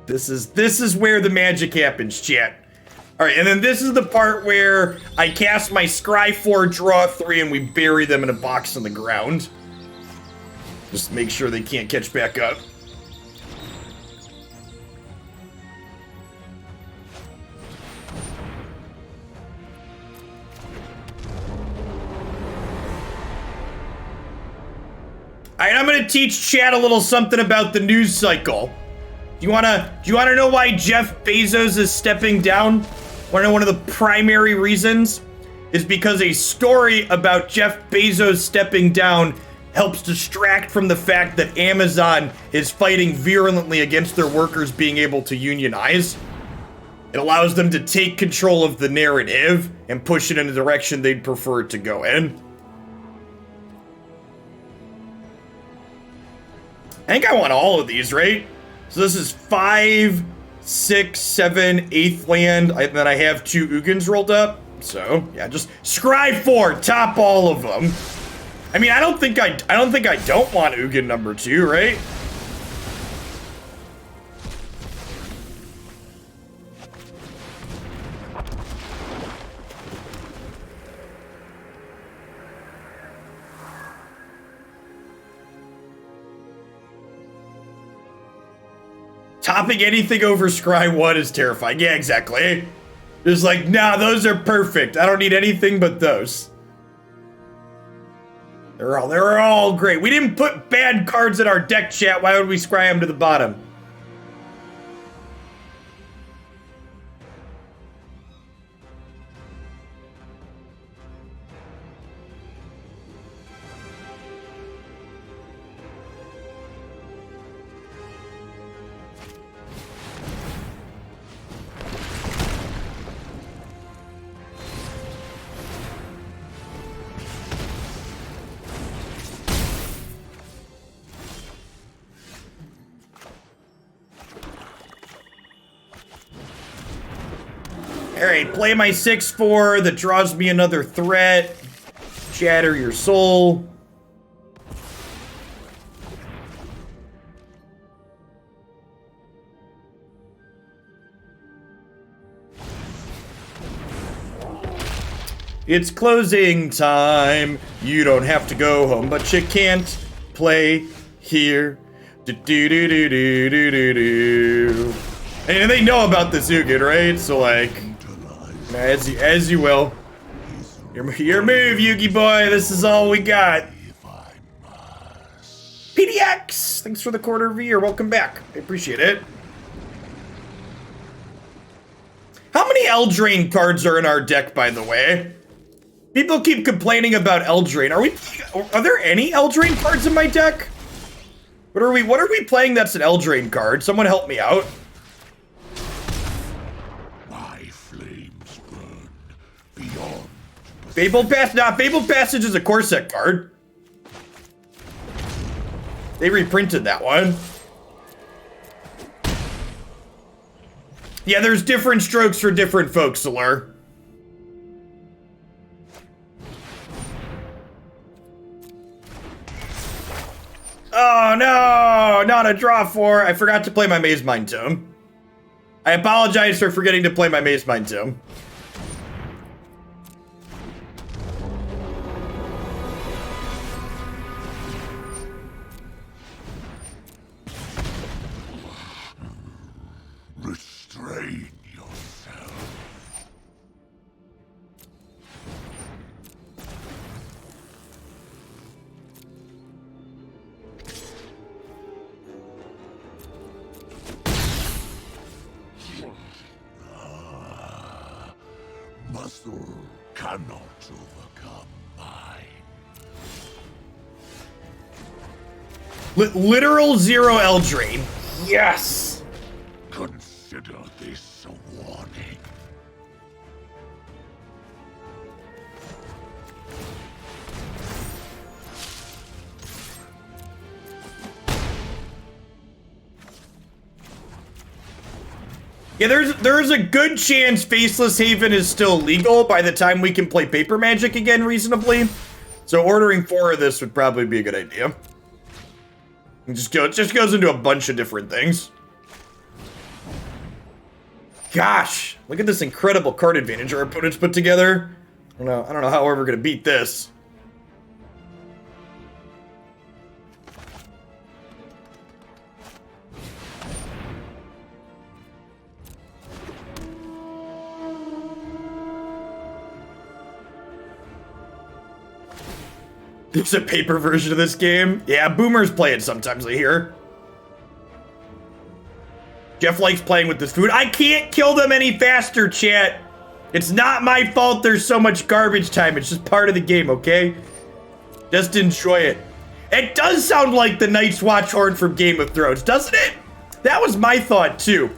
[SPEAKER 1] This is where the magic happens, chat. All right, and then this is the part where I cast my Scry 4, draw 3, and we bury them in a box on the ground. Just make sure they can't catch back up. All right, I'm gonna teach chat a little something about the news cycle. Do you wanna know why Jeff Bezos is stepping down? Wanna know one of the primary reasons? Is because a story about Jeff Bezos stepping down helps distract from the fact that Amazon is fighting virulently against their workers being able to unionize. It allows them to take control of the narrative and push it in a direction they'd prefer it to go in. I think I want all of these, right? So this is 5, 6, 7, 8th land, and then I have 2 Ugins rolled up. So yeah, just Scry 4, top all of them. I mean, I don't think I don't want Ugin number 2, right? Topping anything over Scry 1 is terrifying. Yeah, exactly. Just like, nah, those are perfect. I don't need anything but those. They're all great. We didn't put bad cards in our deck, chat. Why would we scry them to the bottom? Alright, play my 6/4 that draws me another threat. Shatter your soul. It's closing time. You don't have to go home, but you can't play here. Do do do do do do do do. And they know about this Ugin, right? So like, as you will. Your move, Yugi boy. This is all we got. PDX, thanks for the quarter V, or welcome back. I appreciate it. How many Eldraine cards are in our deck, by the way? People keep complaining about Eldraine. Are there any Eldraine cards in my deck? What are we playing that's an Eldraine card? Someone help me out. Fabled Passage? Nah, Fabled Passage is a core set card. They reprinted that one. Yeah, there's different strokes for different folks, Solar. Oh no, not a draw 4. I forgot to play my Mazemind Tome. I apologize for forgetting to play my Mazemind Tome.
[SPEAKER 3] Restrain yourself. Muscle cannot overcome mine.
[SPEAKER 1] Literal 0 Eldraine. Yes!
[SPEAKER 3] Consider this a warning.
[SPEAKER 1] Yeah, there's a good chance Faceless Haven is still legal by the time we can play Paper Magic again reasonably. So ordering 4 of this would probably be a good idea. It just goes into a bunch of different things. Gosh, look at this incredible card advantage our opponents put together. I don't know how we're ever gonna beat this. There's a paper version of this game. Yeah, boomers play it sometimes, I hear. Jeff likes playing with this food. I can't kill them any faster, chat. It's not my fault there's so much garbage time. It's just part of the game, okay? Just enjoy it. It does sound like the Night's Watch horn from Game of Thrones, doesn't it? That was my thought, too.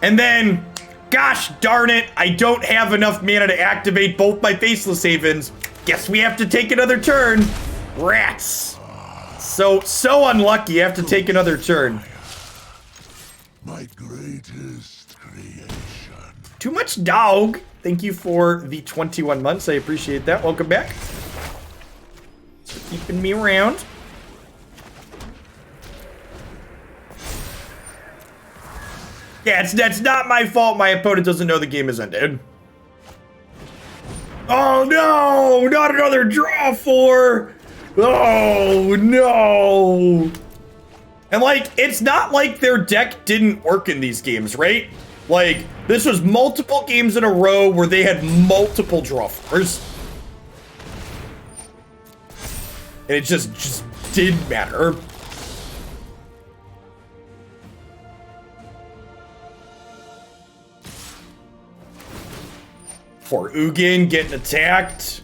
[SPEAKER 1] And then, gosh darn it, I don't have enough mana to activate both my Faceless Havens. Guess we have to take another turn. Rats. So unlucky, you have to take another turn.
[SPEAKER 3] My greatest creation.
[SPEAKER 1] Too much dog. Thank you for the 21 months. I appreciate that. Welcome back. Thanks for keeping me around. Yeah, that's not my fault. My opponent doesn't know the game has ended. Oh no! Not another draw for. Oh no! And like, it's not like their deck didn't work in these games, right? Like, this was multiple games in a row where they had multiple draw fours. And it just didn't matter. For Ugin getting attacked.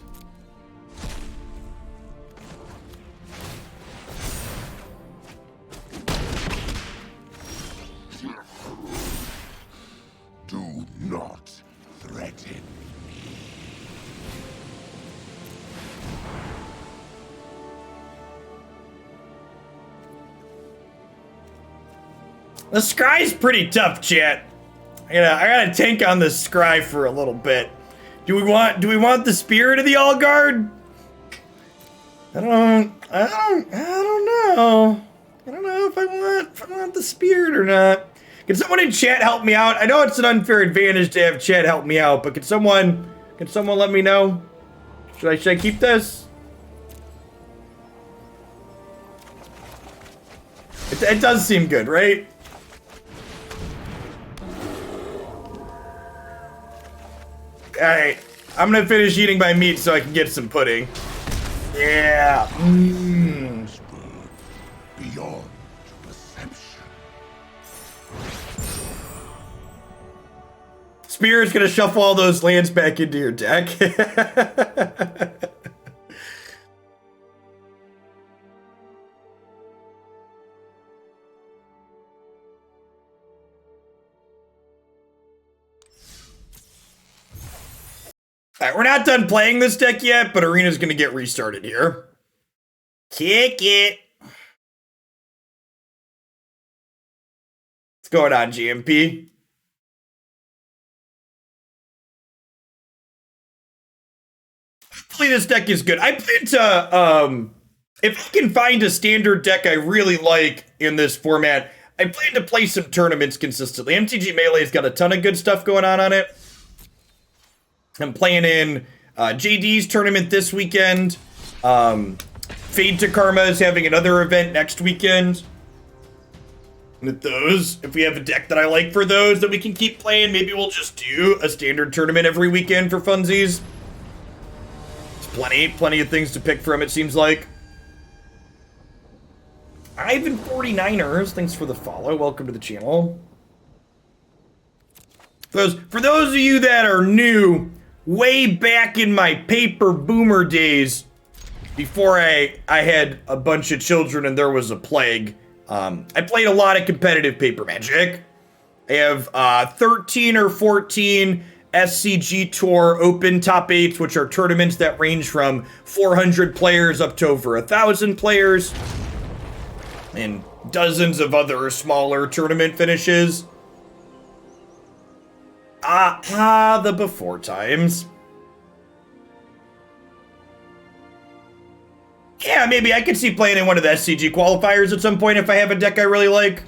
[SPEAKER 3] Do not threaten.
[SPEAKER 1] The scry's pretty tough, chat. I gotta tank on the scry for a little bit. Do we want the spirit of the Aldergard? I don't know. I don't know if I want the spirit or not. Can someone in chat help me out? I know it's an unfair advantage to have chat help me out, but can someone let me know? Should I keep this? It does seem good, right? Alright, I'm gonna finish eating my meat so I can get some pudding. Yeah.
[SPEAKER 3] Beyond perception.
[SPEAKER 1] Spirit's gonna shuffle all those lands back into your deck. Alright, we're not done playing this deck yet, but Arena's gonna get restarted here. Kick it. What's going on, GMP? Hopefully this deck is good. I plan to, if I can find a standard deck I really like in this format, I plan to play some tournaments consistently. MTG Melee's got a ton of good stuff going on it. I'm playing in JD's tournament this weekend. Fade to Karma is having another event next weekend. With those, if we have a deck that I like for those that we can keep playing, maybe we'll just do a standard tournament every weekend for funsies. There's plenty of things to pick from, it seems like. Ivan 49ers, thanks for the follow. Welcome to the channel. For those of you that are new, way back in my paper boomer days, before I had a bunch of children and there was a plague, I played a lot of competitive paper Magic. I have 13 or 14 SCG Tour Open Top 8s, which are tournaments that range from 400 players up to over 1,000 players, and dozens of other smaller tournament finishes. The before times. Yeah, Yeah, maybe I could see playing in one of the SCG qualifiers at some point if I have a deck I really like.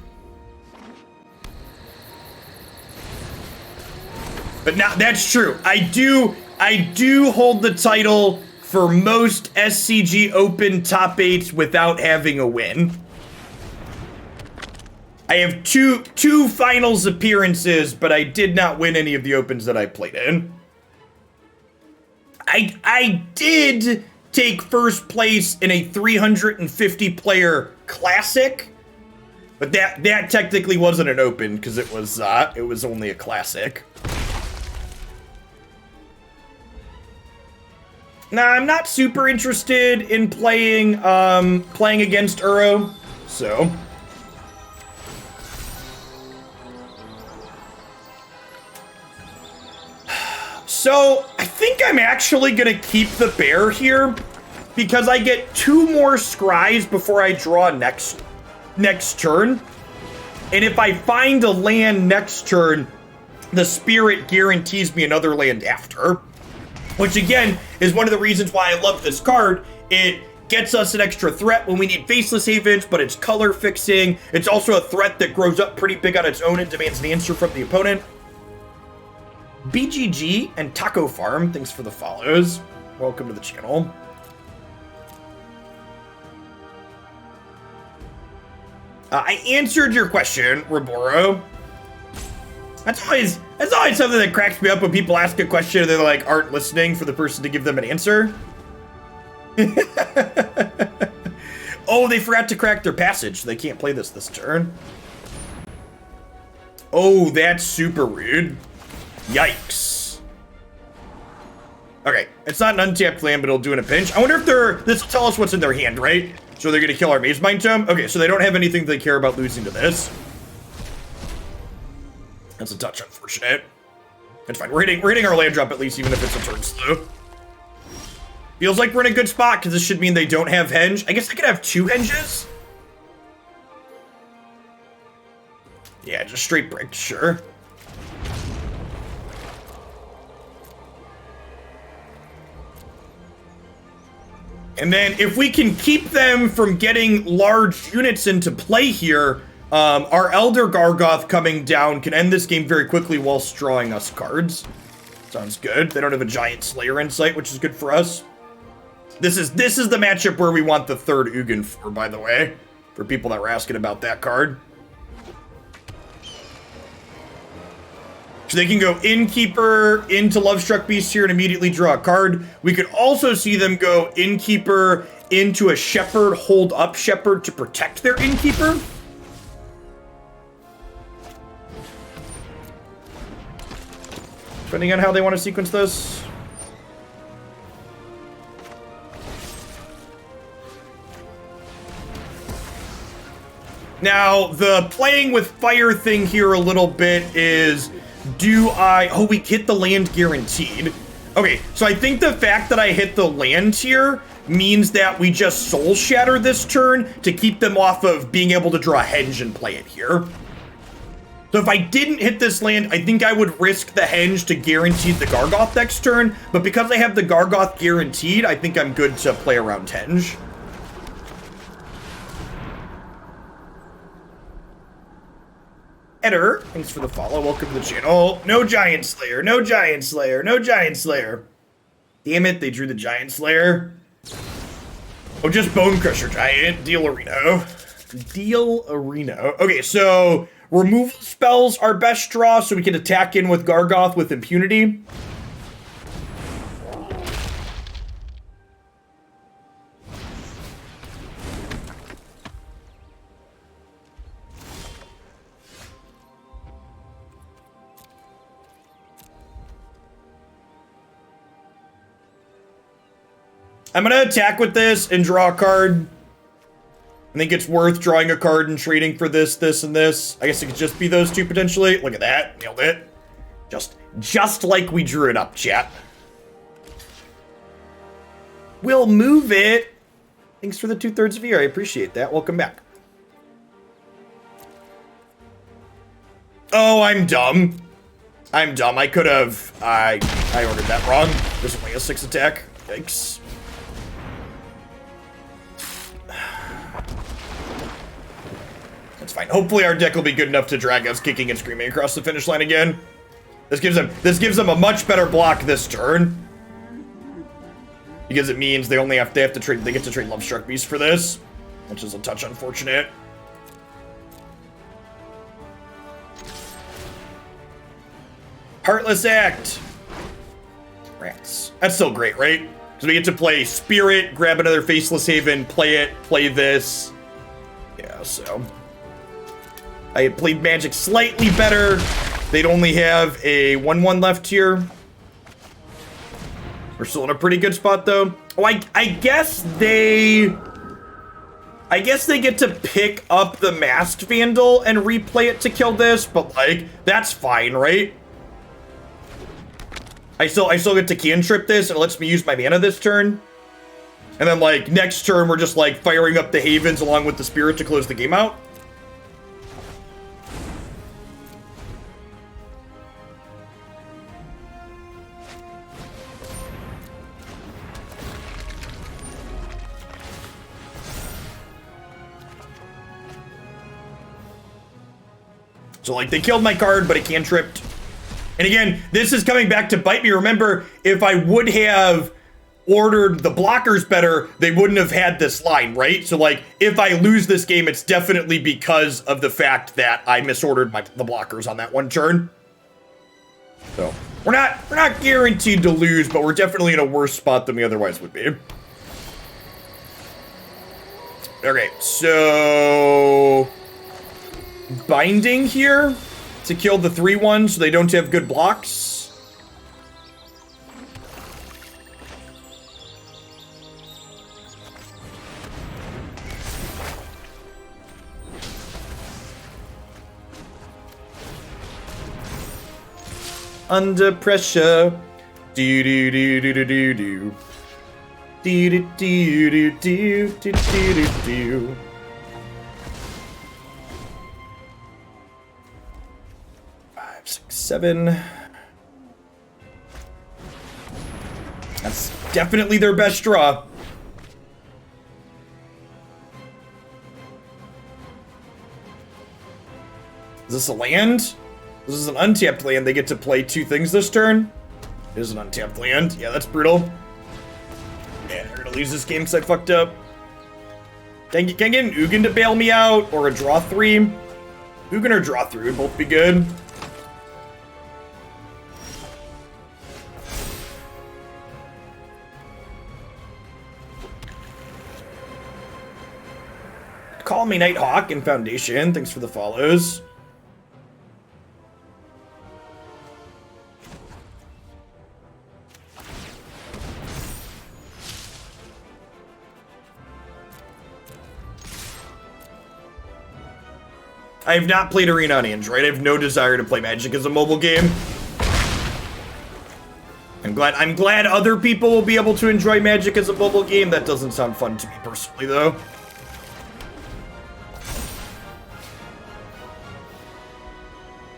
[SPEAKER 1] But now, that's true. I do hold the title for most SCG Open top 8s without having a win. I have two finals appearances, but I did not win any of the Opens that I played in. I did take first place in a 350 player classic, but that technically wasn't an Open because it was only a classic. Now, I'm not super interested in playing against Uro, so. So, I think I'm actually gonna keep the bear here, because I get 2 more scries before I draw next turn. And if I find a land next turn, the spirit guarantees me another land after. Which again, is one of the reasons why I love this card. It gets us an extra threat when we need Faceless Havens, but it's color fixing. It's also a threat that grows up pretty big on its own and demands an answer from the opponent. BGG and Taco Farm, thanks for the follows. Welcome to the channel. I answered your question, Raboro. That's always something that cracks me up when people ask a question and they like aren't listening for the person to give them an answer. Oh, they forgot to crack their passage. They can't play this turn. Oh, that's super rude. Yikes. Okay, it's not an untapped land, but it'll do in a pinch. I wonder if this will tell us what's in their hand, right? So they're gonna kill our Mazemind Tome? Okay, so they don't have anything they care about losing to this. That's a touch unfortunate. It's fine. We're hitting our land drop at least, even if it's a turn slow. Feels like we're in a good spot, because this should mean they don't have henge. I guess I could have 2 henges? Yeah, just straight brick, sure. And then if we can keep them from getting large units into play here, our Elder Gargaroth coming down can end this game very quickly whilst drawing us cards. Sounds good. They don't have a Giant Slayer in sight, which is good for us. This is the matchup where we want the 3rd Ugin for, by the way, for people that were asking about that card. So they can go Innkeeper into Lovestruck Beast here and immediately draw a card. We could also see them go Innkeeper into a Shepherd, hold up Shepherd to protect their Innkeeper. Depending on how they want to sequence this. Now, the playing with fire thing here a little bit is, oh, we hit the land guaranteed. Okay, so I think the fact that I hit the land here means that we just Soul Shatter this turn to keep them off of being able to draw a henge and play it here. So if I didn't hit this land, I think I would risk the henge to guarantee the Gargoth next turn, but because I have the Gargoth guaranteed, I think I'm good to play around henge. Eder, thanks for the follow. Welcome to the channel. No Giant Slayer, no Giant Slayer, no Giant Slayer. Damn it, they drew the Giant Slayer. Oh, just Bone Crusher Giant. Deal Areno. Deal Areno. Okay, so removal spells are best draw, so we can attack in with Gargoth with impunity. I'm gonna attack with this and draw a card. I think it's worth drawing a card and trading for this, this, and this. I guess it could just be those 2 potentially. Look at that. Nailed it. Just like we drew it up, chat. We'll move it. Thanks for the 2/3 of year. I appreciate that. Welcome back. Oh, I'm dumb. I'm dumb. I could have... I ordered that wrong. There's only a 6 attack. Yikes. That's fine. Hopefully our deck will be good enough to drag us kicking and screaming across the finish line again. This gives them a much better block this turn. Because it means they get to trade Lovestruck Beast for this, which is a touch unfortunate. Heartless Act. Rats. That's still great, right? Because we get to play Spirit, grab another Faceless Haven, play it, play this. Yeah, so. I had played Magic slightly better. They'd only have a 1/1 left here. We're still in a pretty good spot, though. Oh, I guess they get to pick up the Masked Vandal and replay it to kill this, but, like, that's fine, right? I still get to cantrip this, and it lets me use my mana this turn. And then, like, next turn, we're just, like, firing up the Havens along with the Spirit to close the game out. So, like, they killed my card, but it cantripped. And again, this is coming back to bite me. Remember, if I would have ordered the blockers better, they wouldn't have had this line, right? So, like, if I lose this game, it's definitely because of the fact that I misordered the blockers on that one turn. So, we're not guaranteed to lose, but we're definitely in a worse spot than we otherwise would be. Okay, so binding here to kill the 3/1 so they don't have good blocks. Under pressure. Do do do do do do do. Do do do do do do do do. 5, 6, 7. That's definitely their best draw. Is this a land? This is an untapped land. They get to play 2 things this turn. It is an untapped land. Yeah, that's brutal. Man, we're gonna lose this game because I fucked up. Can I get an Ugin to bail me out? Or a draw 3? Ugin or draw 3 would both be good. Call me Nighthawk and Foundation. Thanks for the follows. I have not played Arena on Android. I have no desire to play Magic as a mobile game. I'm glad other people will be able to enjoy Magic as a mobile game. That doesn't sound fun to me personally, though.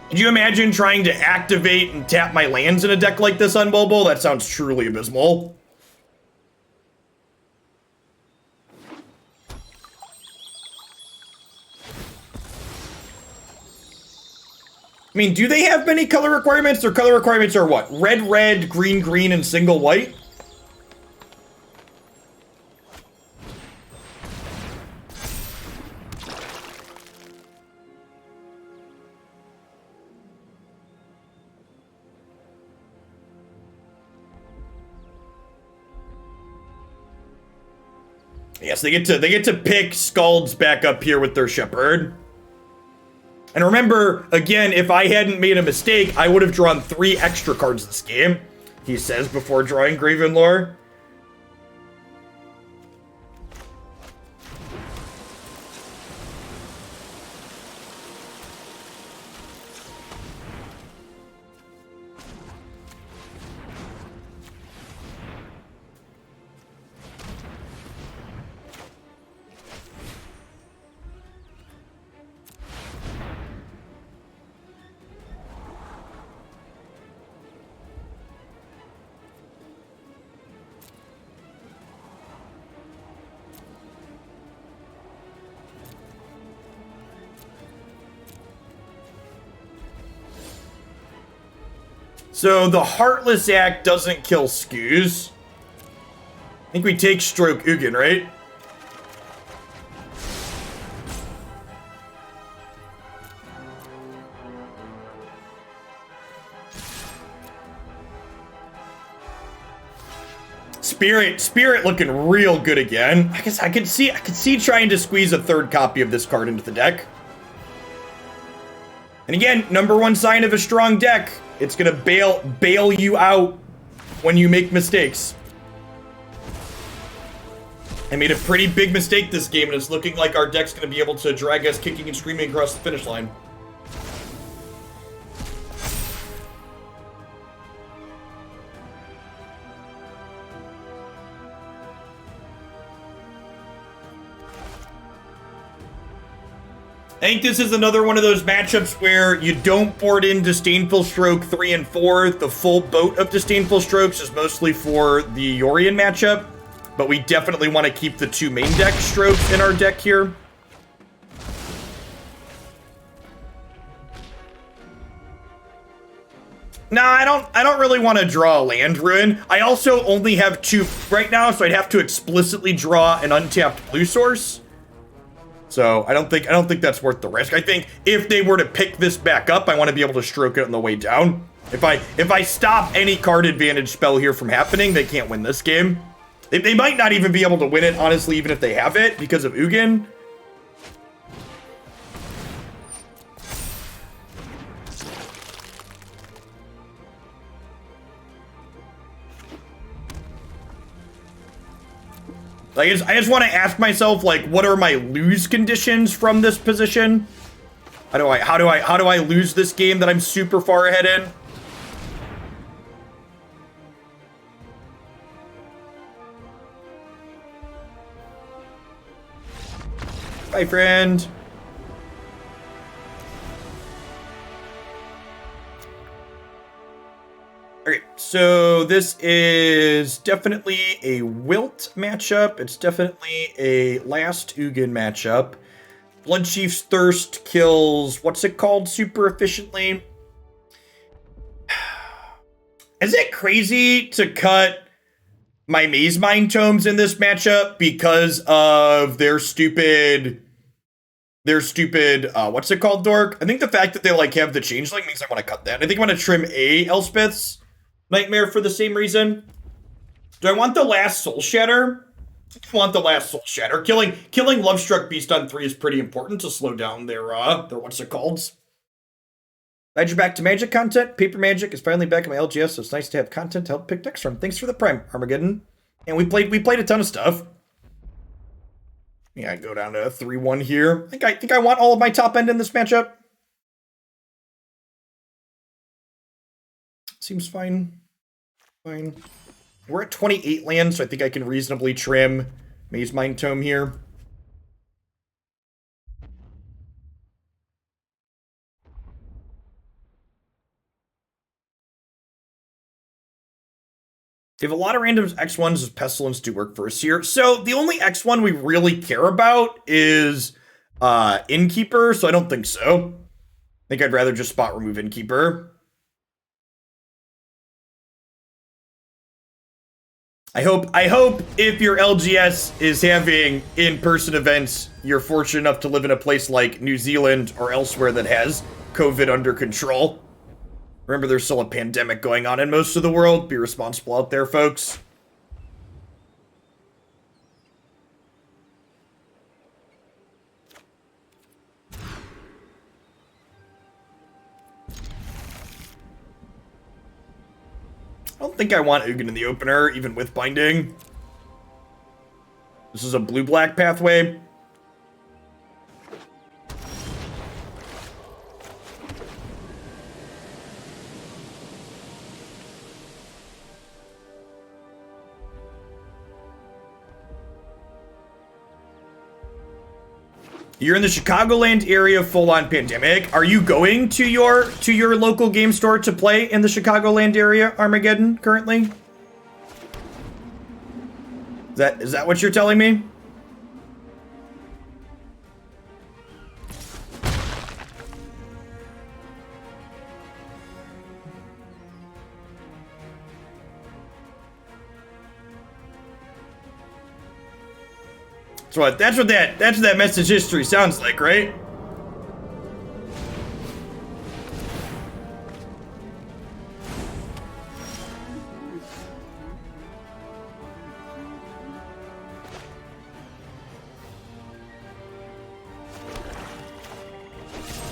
[SPEAKER 1] Could you imagine trying to activate and tap my lands in a deck like this on mobile? That sounds truly abysmal. I mean, do they have many color requirements? Their color requirements are what? Red, red, green, green, and single white? Yes, they get to pick Scalds back up here with their Shepherd. And remember, again, if I hadn't made a mistake, I would have drawn 3 extra cards this game, he says before drawing Graven Lore. So the Heartless Act doesn't kill Scoos. I think we take Stroke Ugin, right? Spirit looking real good again. I guess I could see trying to squeeze a third copy of this card into the deck. And again, number one sign of a strong deck, it's gonna bail you out when you make mistakes. I made a pretty big mistake this game, and it's looking like our deck's gonna be able to drag us kicking and screaming across the finish line. I think this is another one of those matchups where you don't board in Disdainful Stroke 3 and 4. The full boat of Disdainful Strokes is mostly for the Yorion matchup, but we definitely want to keep the two main deck strokes in our deck here. Nah, I don't really want to draw a land ruin. I also only have 2 right now, so I'd have to explicitly draw an untapped blue source. So I don't think that's worth the risk. I think if they were to pick this back up, I want to be able to stroke it on the way down. If I stop any card advantage spell here from happening, they can't win this game. They might not even be able to win it, honestly, even if they have it, because of Ugin. I just want to ask myself, like, what are my lose conditions from this position? How do I lose this game that I'm super far ahead in? Bye, friend. Okay, so this is definitely a Wilt matchup. It's definitely a last Ugin matchup. Bloodchief's Thirst kills, what's it called, super efficiently? Is it crazy to cut my Mazemind Tomes in this matchup because of their stupid, what's it called, Dork? I think the fact that they, like, have the changeling means I want to cut that. I think I want to trim a Elspeth's Nightmare for the same reason. Do I want the last Soul Shatter? I want the last Soul Shatter. Killing Lovestruck Beast on 3 is pretty important to slow down their what's it called? Glad you're back to Magic content. Paper Magic is finally back in my LGS, so it's nice to have content to help pick decks from. Thanks for the Prime, Armageddon. And we played a ton of stuff. Yeah, I go down to a 3-1 here. I think I want all of my top end in this matchup. Seems fine. Fine. We're at 28 lands, so I think I can reasonably trim Mazemind Tome here. They have a lot of randoms X1s as Pestilence do work for us here. So the only X1 we really care about is Innkeeper, so I don't think so. I think I'd rather just spot remove Innkeeper. I hope if your LGS is having in-person events, you're fortunate enough to live in a place like New Zealand or elsewhere that has COVID under control. Remember, there's still a pandemic going on in most of the world. Be responsible out there, folks. I don't think I want Ugin in the opener, even with binding. This is a blue-black pathway. You're in the Chicagoland area, full-on pandemic. Are you going to your local game store to play in the Chicagoland area, Armageddon, currently? Is that what you're telling me? That's what that message history sounds like, right?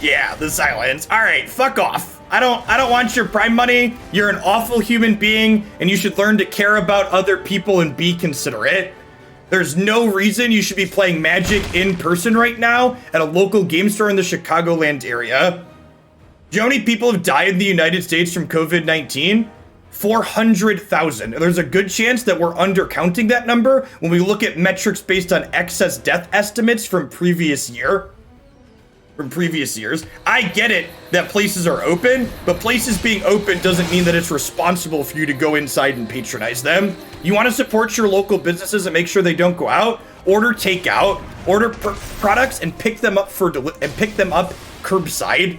[SPEAKER 1] Yeah, the silence. All right, fuck off. I don't want your prime money. You're an awful human being, and you should learn to care about other people and be considerate. There's no reason you should be playing Magic in person right now at a local game store in the Chicagoland area. Do you know how many people have died in the United States from COVID-19? 400,000. There's a good chance that we're undercounting that number when we look at metrics based on excess death estimates from previous years. I get it that places are open, but places being open doesn't mean that it's responsible for you to go inside and patronize them. You want to support your local businesses and make sure they don't go out? Order takeout, order products, and pick them up curbside.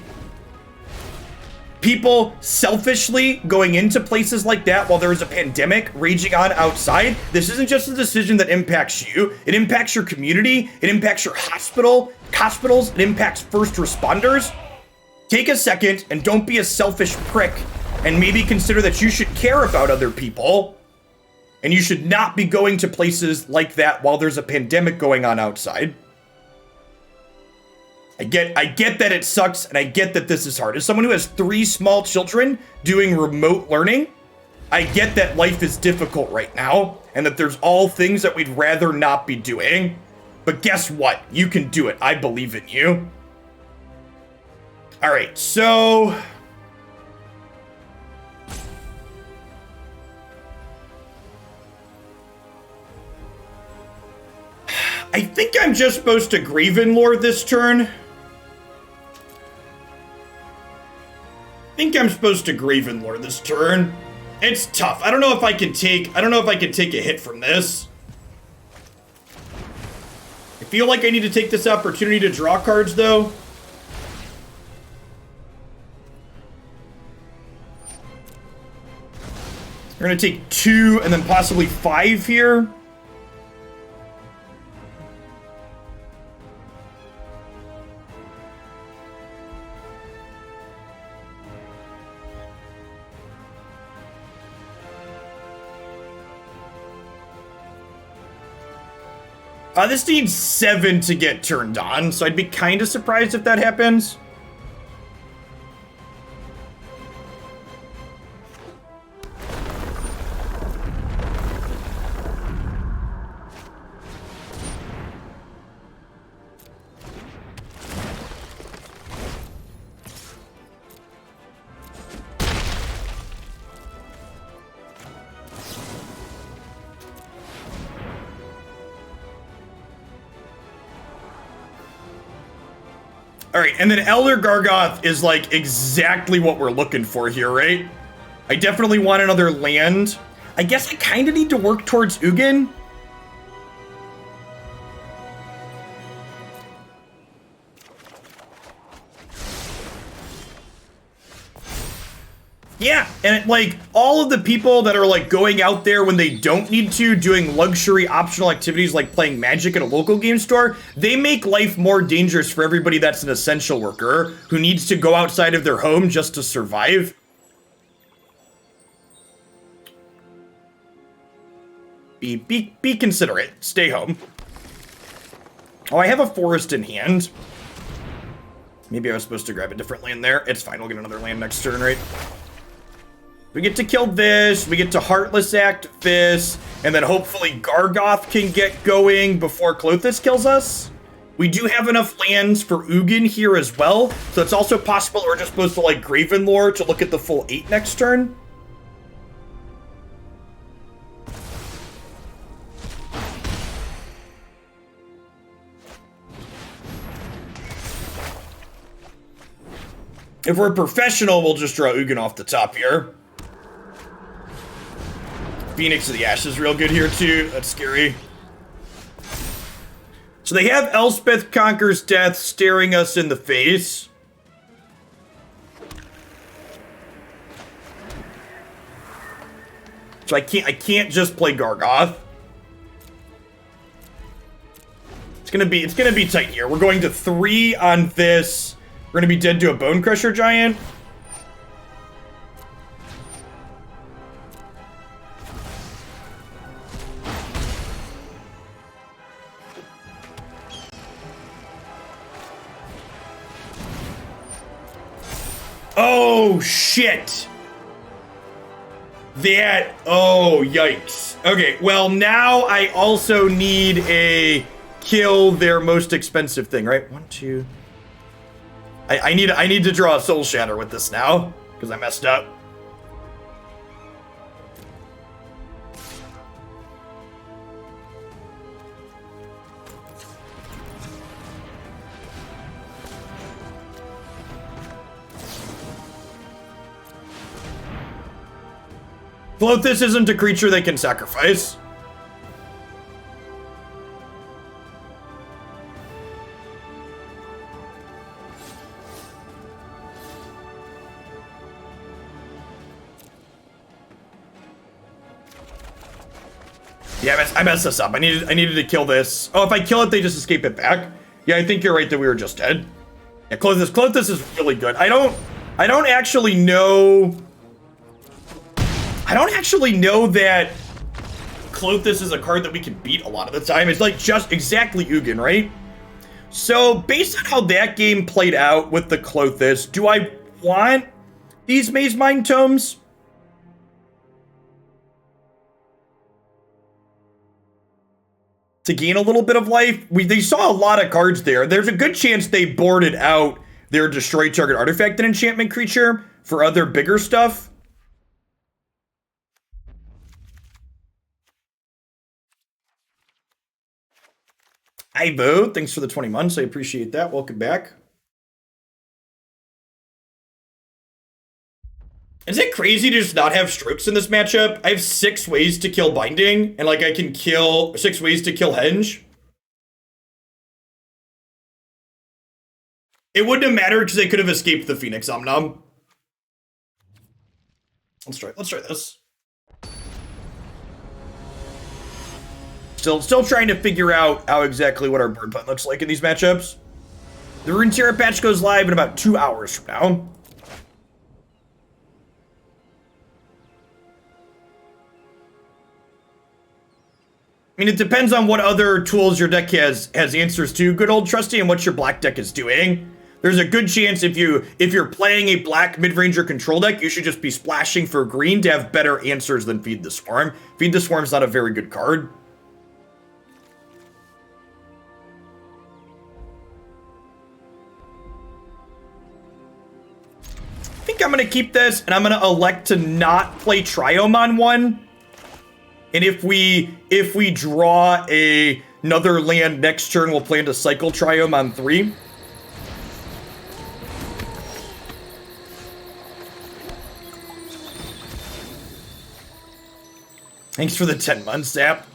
[SPEAKER 1] People selfishly going into places like that while there is a pandemic raging on outside. This isn't just a decision that impacts you. It impacts your community. It impacts your hospitals. It impacts first responders. Take a second and don't be a selfish prick, and maybe consider that you should care about other people. And you should not be going to places like that while there's a pandemic going on outside. I get that it sucks, and I get that this is hard. As someone who has 3 small children doing remote learning, I get that life is difficult right now, and that there's all things that we'd rather not be doing. But guess what? You can do it. I believe in you. All right, so... I think I'm just supposed to Graven Lore this turn. It's tough. I don't know if I can take a hit from this. I feel like I need to take this opportunity to draw cards though. We're gonna take 2 and then possibly 5 here. This needs 7 to get turned on, so I'd be kind of surprised if that happens. Alright, and then Elder Gargaroth is like exactly what we're looking for here, right? I definitely want another land. I guess I kind of need to work towards Ugin. Yeah, and like all of the people that are like going out there when they don't need to, doing luxury optional activities like playing Magic at a local game store, they make life more dangerous for everybody that's an essential worker who needs to go outside of their home just to survive. Be considerate. Stay home. Oh, I have a forest in hand. Maybe I was supposed to grab a different land there. It's fine, we'll get another land next turn, right? We get to kill this, we get to Heartless Act this, and then hopefully Gargaroth can get going before Klothys kills us. We do have enough lands for Ugin here as well, so it's also possible we're just supposed to like Graven Lore to look at the full 8 next turn. If we're professional, we'll just draw Ugin off the top here. Phoenix of the Ash is real good here too. That's scary. So they have Elspeth Conquers Death staring us in the face. So I can't just play Gargaroth. It's gonna be tight here. We're going to 3 on this. We're gonna be dead to a Bone Crusher Giant. Oh, shit. Oh, yikes. Okay, well, now I also need a kill their most expensive thing, right? 1, 2. I need to draw a Soul Shatter with this now, because I messed up. Floathis isn't a creature they can sacrifice. Yeah, I messed this up. I needed to kill this. Oh, if I kill it, they just escape it back. Yeah, I think you're right that we were just dead. Yeah, Clothis is really good. I don't actually know. I don't actually know that Clothis is a card that we can beat a lot of the time. It's like just exactly Ugin, right? So based on how that game played out with the Clothis, do I want these Mazemind Tomes? To gain a little bit of life? They saw a lot of cards there. There's a good chance they boarded out their destroy target artifact and enchantment creature for other bigger stuff. Hi, Bo. Thanks for the 20 months. I appreciate that. Welcome back. Is it crazy to just not have strokes in this matchup? I have 6 ways to kill Binding, and like I can kill 6 ways to kill Henge. It wouldn't have mattered because they could have escaped the Phoenix Omnom. Let's try this. Still trying to figure out how exactly what our board plan looks like in these matchups. The Runeterra patch goes live in about 2 hours from now. I mean, it depends on what other tools your deck has answers to, good old trusty, and what your black deck is doing. There's a good chance if you're playing a black mid-ranger control deck, you should just be splashing for green to have better answers than Feed the Swarm. Feed the Swarm's not a very good card. I think I'm going to keep this, and I'm going to elect to not play Triome on 1. And if we draw another land next turn, we'll plan to cycle Triome on 3. Thanks for the 10 months, Zap.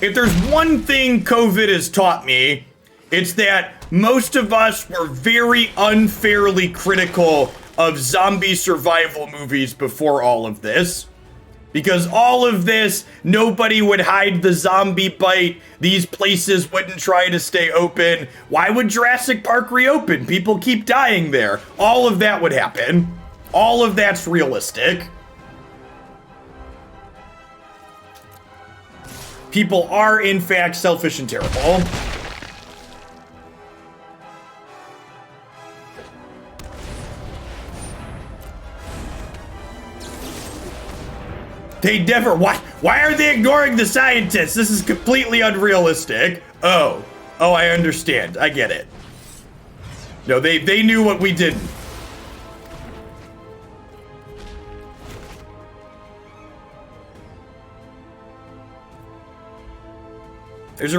[SPEAKER 1] If there's one thing COVID has taught me, it's that most of us were very unfairly critical of zombie survival movies before all of this. Because all of this, nobody would hide the zombie bite. These places wouldn't try to stay open. Why would Jurassic Park reopen? People keep dying there. All of that would happen. All of that's realistic. People are, in fact, selfish and terrible. They never... Why are they ignoring the scientists? This is completely unrealistic. Oh, I understand. I get it. No, they knew what we didn't. There's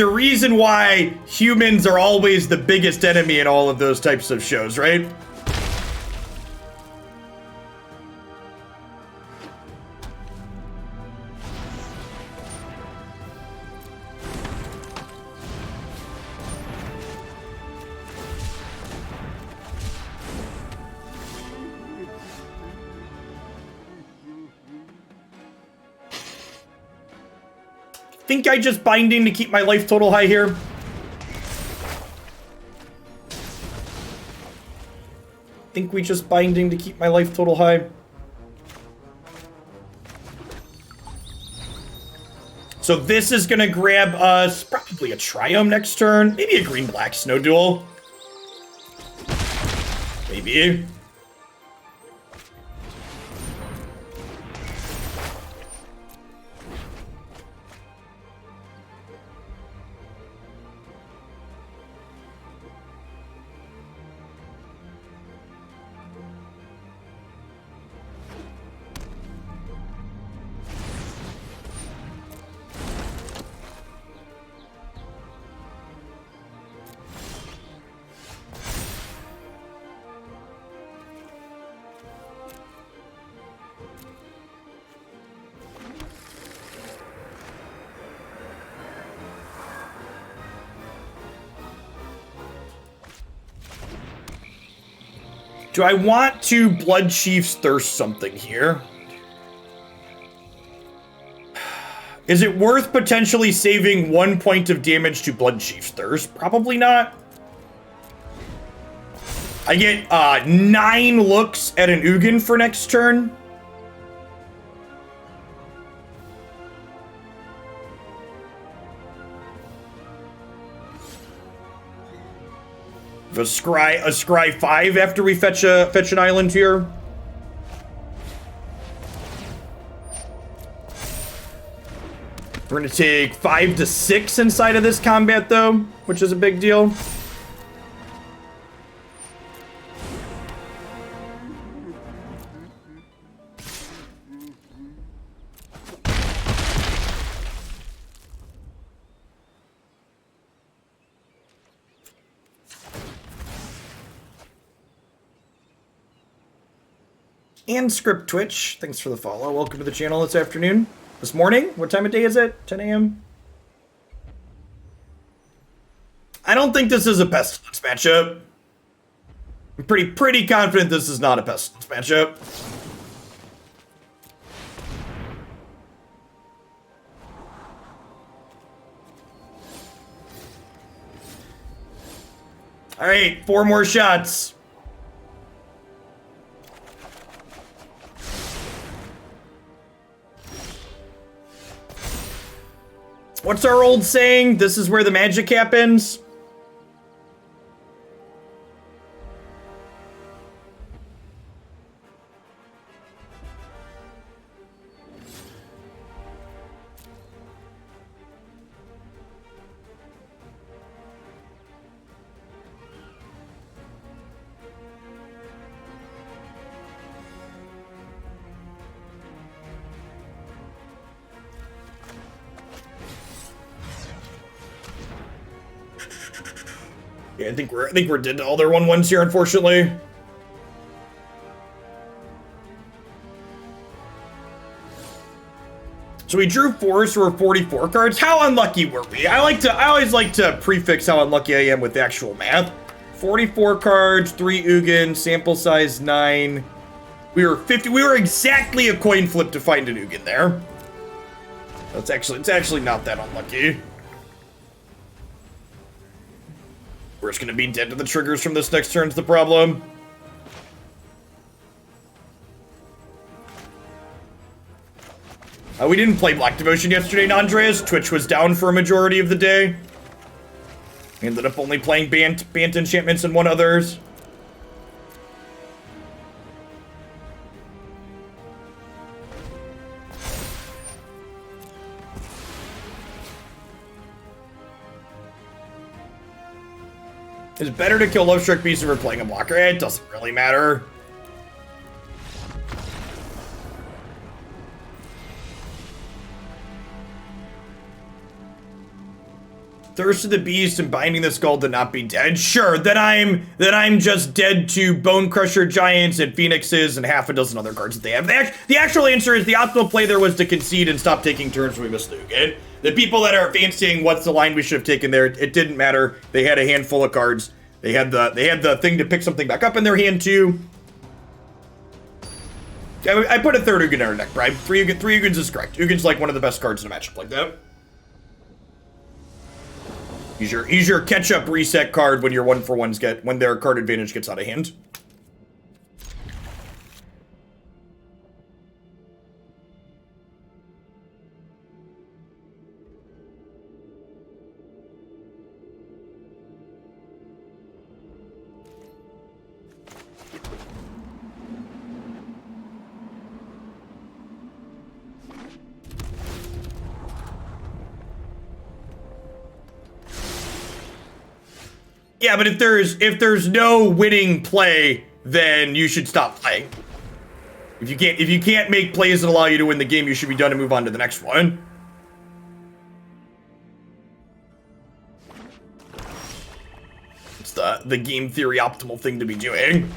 [SPEAKER 1] a reason why humans are always the biggest enemy in all of those types of shows, right? Think I just binding to keep my life total high here? Think we just binding to keep my life total high? So this is gonna grab us probably a Triome next turn. Maybe a green-black Snow Duel. Maybe. Do I want to Bloodchief's Thirst something here? Is it worth potentially saving 1 point of damage to Bloodchief's Thirst? Probably not. I get 9 looks at an Ugin for next turn. A scry 5 after we fetch an island here. We're gonna take 5 to 6 inside of this combat though, which is a big deal. And Script Twitch, thanks for the follow. Welcome to the channel this afternoon. This morning? What time of day is it? 10 a.m.? I don't think this is a Pestilence matchup. I'm pretty confident this is not a Pestilence matchup. Alright, 4 more shots. What's our old saying? This is where the magic happens. Yeah, I think we're dead to all their 1/1s here, unfortunately. So we drew 4, so we're 44 cards. How unlucky were we? I always like to prefix how unlucky I am with the actual math. 44 cards, 3 Ugin, sample size 9. We were 50. We were exactly a coin flip to find an Ugin there. It's actually not that unlucky. We're just gonna be dead to the triggers from this next turn's the problem. We didn't play Black Devotion yesterday, Andres. Twitch was down for a majority of the day. We ended up only playing Bant enchantments and 1 others. It's better to kill Lovestruck Beast if we're playing a blocker. It doesn't really matter. Thirst of the Beast and Binding the Skull to not be dead. Sure, then I'm just dead to Bone Crusher Giants and Phoenixes and half a dozen other cards that they have. The actual answer is the optimal play there was to concede and stop taking turns when we missed Ugin. The people that are fancying what's the line we should have taken there, it didn't matter. They had a handful of cards. They had the thing to pick something back up in their hand too. I put a 3rd Ugin in our deck, Bribe. 3 Ugins is correct. Ugin's like one of the best cards in a matchup like that. He's your catch-up reset card when your 1-for-1s when their card advantage gets out of hand. Yeah, but if there's no winning play, then you should stop playing. If you can't make plays that allow you to win the game, you should be done and move on to the next one. It's the game theory optimal thing to be doing.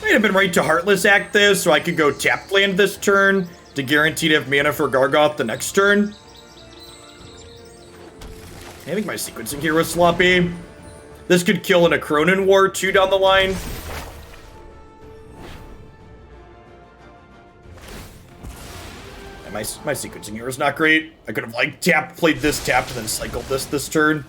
[SPEAKER 1] Might have been right to Heartless Act this, so I could go tap land this turn to guarantee to have mana for Gargaroth the next turn. I think my sequencing here was sloppy. This could kill in a Cronin War too down the line. And my sequencing here is not great. I could have like played this tapped and then cycled this turn.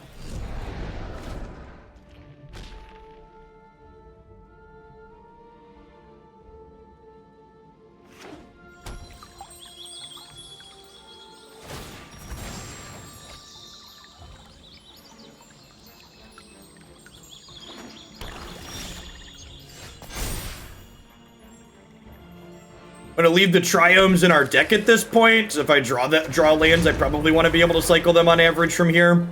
[SPEAKER 1] I'm gonna leave the Triomes in our deck at this point. So if I draw lands, I probably want to be able to cycle them on average from here.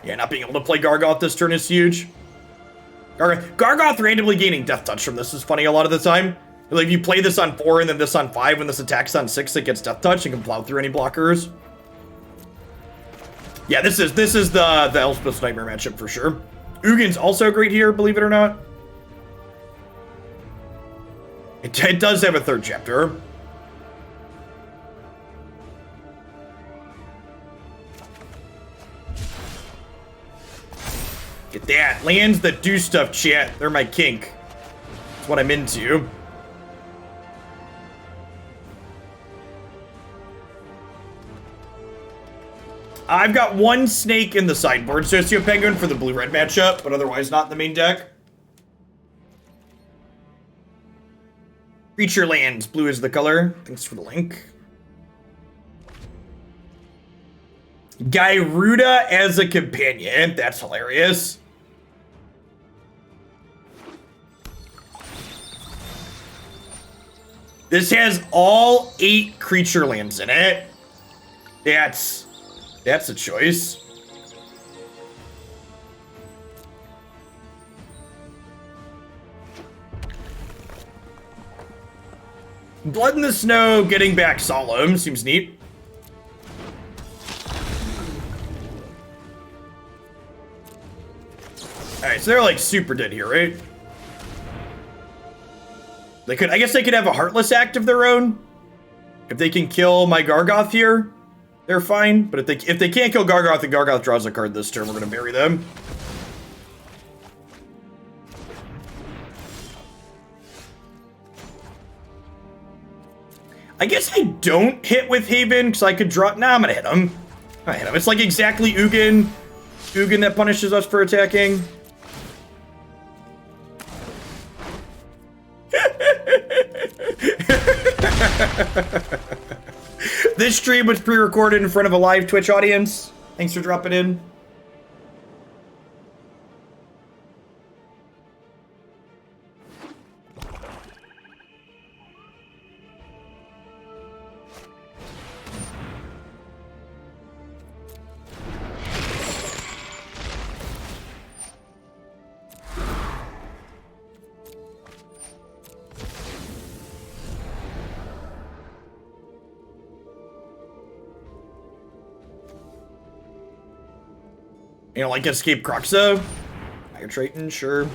[SPEAKER 1] Yeah, not being able to play Gargaroth this turn is huge. Gargaroth randomly gaining Death Touch from this is funny a lot of the time. Like if you play this on 4 and then this on 5, when this attacks on 6, it gets Death Touch and can plow through any blockers. Yeah, this is the Elspeth's Nightmare matchup for sure. Ugin's also great here, believe it or not. It does have a third chapter. Get that. Lands that do stuff, chat. They're my kink. That's what I'm into. I've got one snake in the sideboard Socio Penguin for the blue-red matchup, but otherwise not in the main deck. Creature lands. Blue is the color. Thanks for the link. Gyruda as a companion. That's hilarious. This has all 8 creature lands in it. That's a choice. Blood in the Snow getting back Solemn seems neat. Alright, so they're like super dead here, right? I guess they could have a Heartless Act of their own. If they can kill my Gargaroth here, they're fine. But if they can't kill Gargaroth and Gargaroth draws a card this turn, we're gonna bury them. I guess I don't hit with Haven, because I could draw... Nah, I'm gonna hit him. I hit him. It's like exactly Ugin that punishes us for attacking. This stream was pre-recorded in front of a live Twitch audience. Thanks for dropping in. You know, like Escape Croxa? Fire Triton, sure.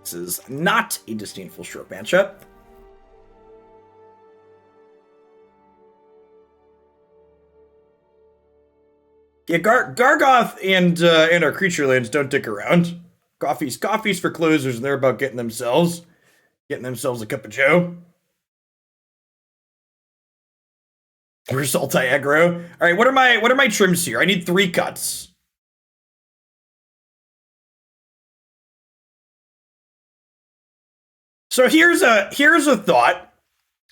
[SPEAKER 1] This is not a Disdainful Stroke matchup. Yeah, Gargaroth and our creature lands don't dick around. Coffee's for closers, and they're about getting themselves a cup of joe. We're Sultai aggro. All right, what are my trims here? I need 3 cuts. So here's a thought,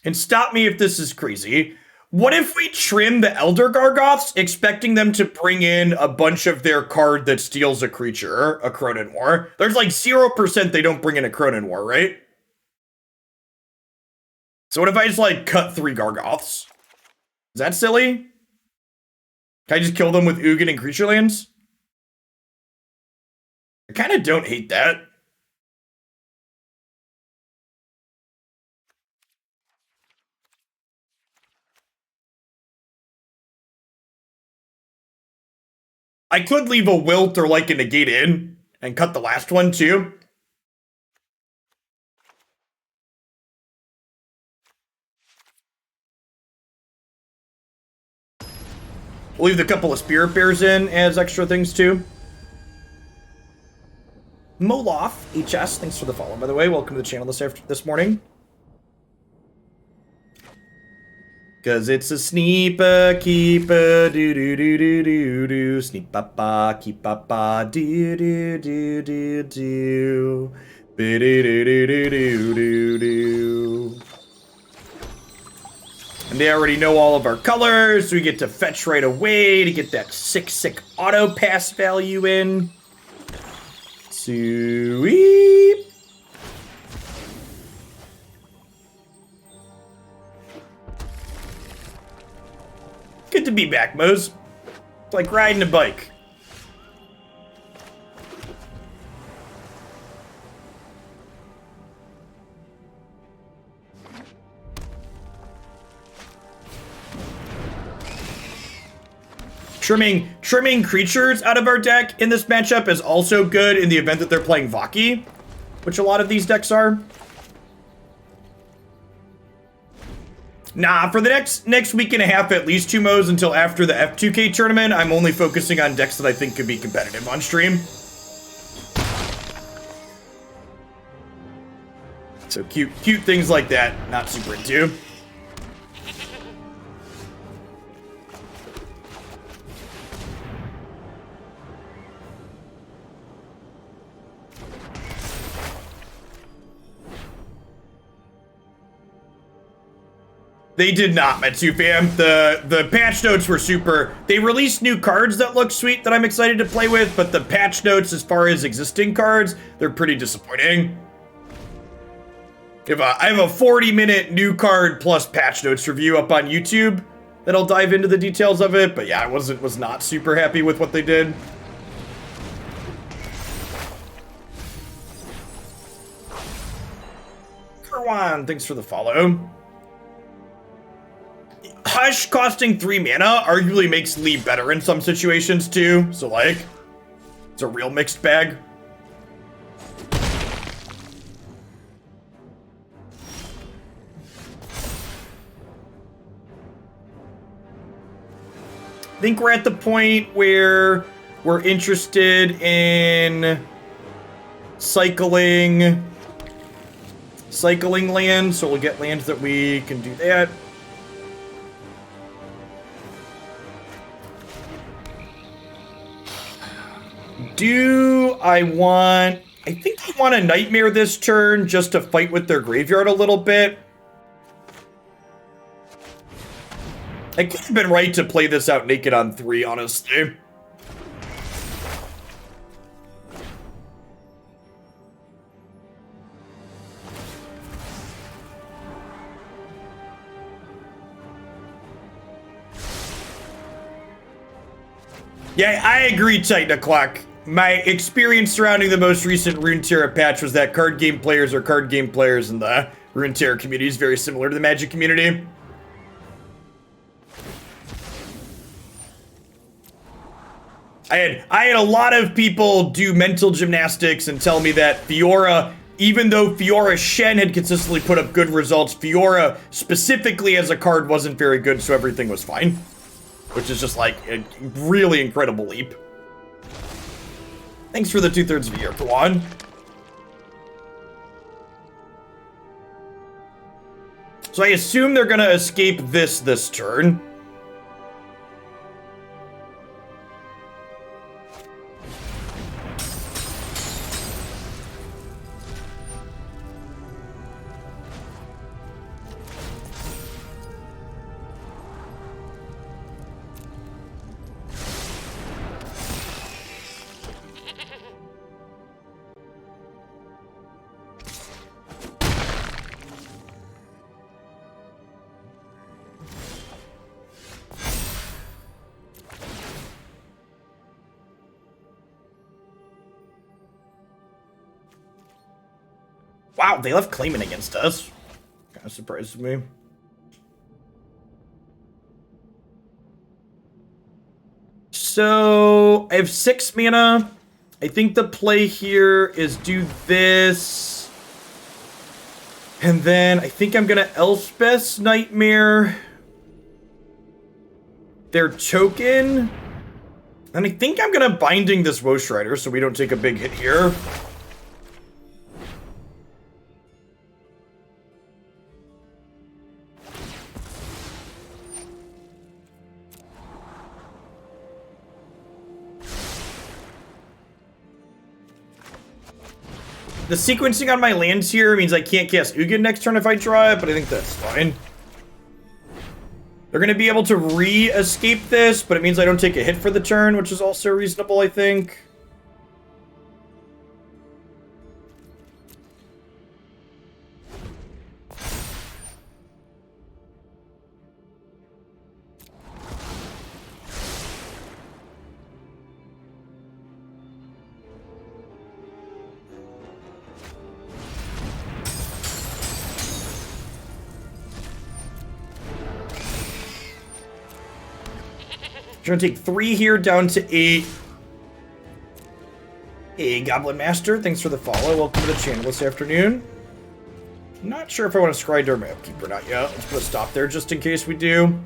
[SPEAKER 1] and stop me if this is crazy. What if we trim the Elder Gargaroths, expecting them to bring in a bunch of their card that steals a creature, a Cronin War? There's like 0% they don't bring in a Cronin War, right? So what if I just like cut 3 Gargoths? Is that silly? Can I just kill them with Ugin and creature lands? I kind of don't hate that. I could leave a Wilt or like a Negate in and cut the last one too. We'll leave a couple of Spirit Bears in as extra things too. Moloth HS, thanks for the follow, by the way. Welcome to the channel this morning. Cause it's a sneepa keepa do do do do do do sneepa pa keepa pa do do do do do do do do do do do do. And they already know all of our colors, so we get to fetch right away to get that sick auto pass value in. Sweet. Good to be back, Mose. It's like riding a bike. Trimming creatures out of our deck in this matchup is also good in the event that they're playing Vaki, which a lot of these decks are. Nah, for the next week and a half, at least 2 modes until after the F2K tournament, I'm only focusing on decks that I think could be competitive on stream. So cute things like that, not super into. They did not, Metsu fam. The patch notes were super. They released new cards that look sweet that I'm excited to play with, but the patch notes as far as existing cards, they're pretty disappointing. I have a 40-minute new card plus patch notes review up on YouTube that I'll dive into the details of it, but yeah, I was not super happy with what they did. Kerwan, thanks for the follow. Hush costing 3 mana arguably makes Lee better in some situations too, so like, it's a real mixed bag. I think we're at the point where we're interested in cycling land, so we'll get lands that we can do that. I think I want a Nightmare this turn just to fight with their graveyard a little bit. I could have been right to play this out naked on 3, honestly. Yeah, I agree, Titan O'Clock. My experience surrounding the most recent Runeterra patch was that card game players are card game players, and the Runeterra community is very similar to the Magic community. I had a lot of people do mental gymnastics and tell me that Fiora even though Fiora Shen had consistently put up good results, Fiora specifically as a card wasn't very good, so everything was fine. Which is just like a really incredible leap. Thanks for the 2/3 of a year, Kawan. So I assume they're gonna escape this turn. Wow, they left claiming against us. Kind of surprised me. So, I have 6 mana. I think the play here is do this. And then I think I'm gonna Elspeth's Nightmare their token. And I think I'm gonna Binding this Wosh Rider so we don't take a big hit here. The sequencing on my lands here means I can't cast Ugin next turn if I draw it, but I think that's fine. They're going to be able to re-escape this, but it means I don't take a hit for the turn, which is also reasonable, I think. We're gonna take 3 here, down to 8. Hey, Goblin Master, thanks for the follow. Welcome to the channel this afternoon. I'm not sure if I want to scry during my upkeep or not yet. Let's put a stop there just in case we do.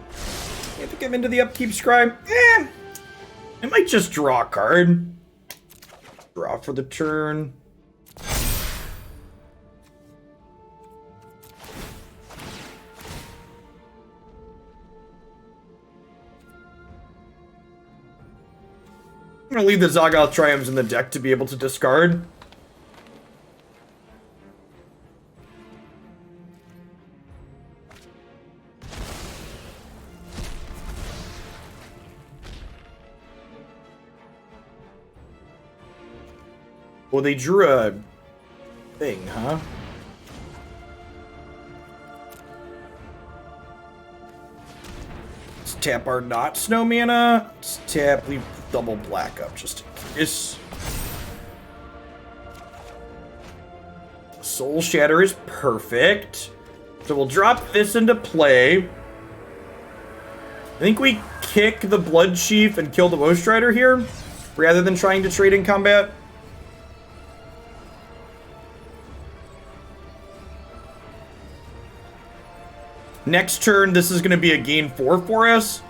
[SPEAKER 1] I think I'm into the upkeep scry. I might just draw a card. Draw for the turn. I'm gonna leave the Zagoth Triomes in the deck to be able to discard. Well, they drew a thing, huh? Let's tap our not snow mana. Let's tap, leave double black up just in case. Soul Shatter is perfect. So we'll drop this into play. I think we kick the Bloodchief and kill the Wosh Rider here, rather than trying to trade in combat. Next turn, this is going to be a gain 4 for us.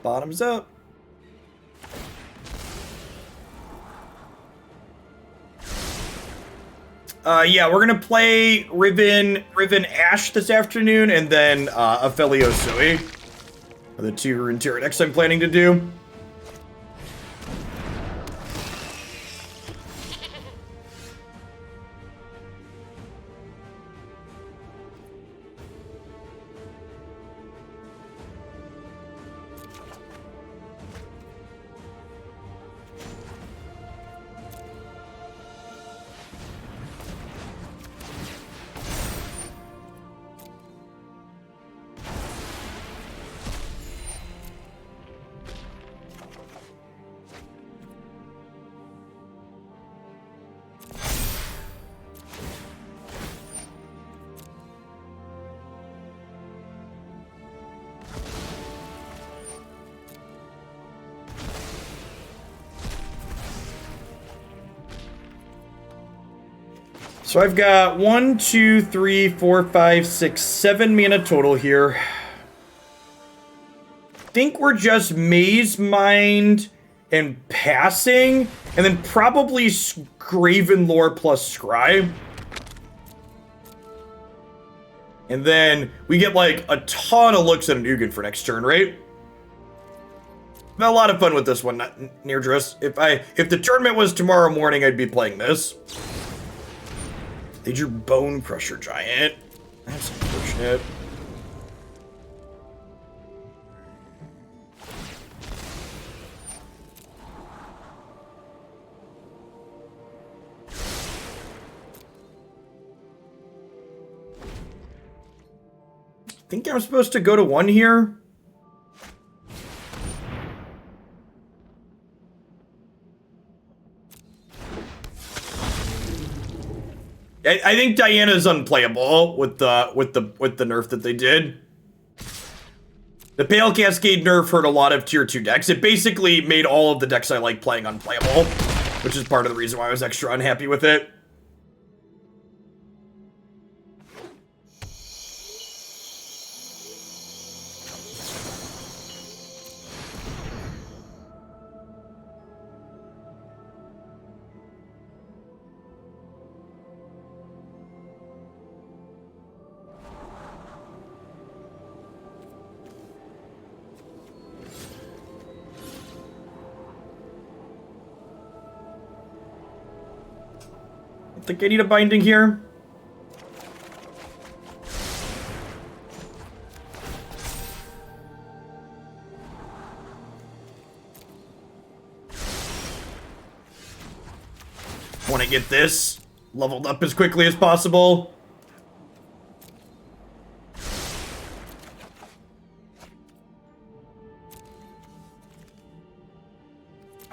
[SPEAKER 1] Bottoms up. Yeah, we're gonna play Riven Ash this afternoon, and then Ophelio Sui are the 2 interior decks I'm planning to do. So I've got 1, 2, 3, 4, 5, 6, 7 mana total here. I think we're just Mazemind and passing, and then probably Graven Lore plus Scribe. And then we get like a ton of looks at an Ugin for next turn, right? I've had a lot of fun with this one, Neardris. If the tournament was tomorrow morning, I'd be playing this. They drew Bone Crusher Giant. That's unfortunate. I think I'm supposed to go to 1 here. I think Diana's unplayable with the nerf that they did. The Pale Cascade nerf hurt a lot of tier 2 decks. It basically made all of the decks I like playing unplayable, which is part of the reason why I was extra unhappy with it. I think I need a binding here. I want to get this leveled up as quickly as possible.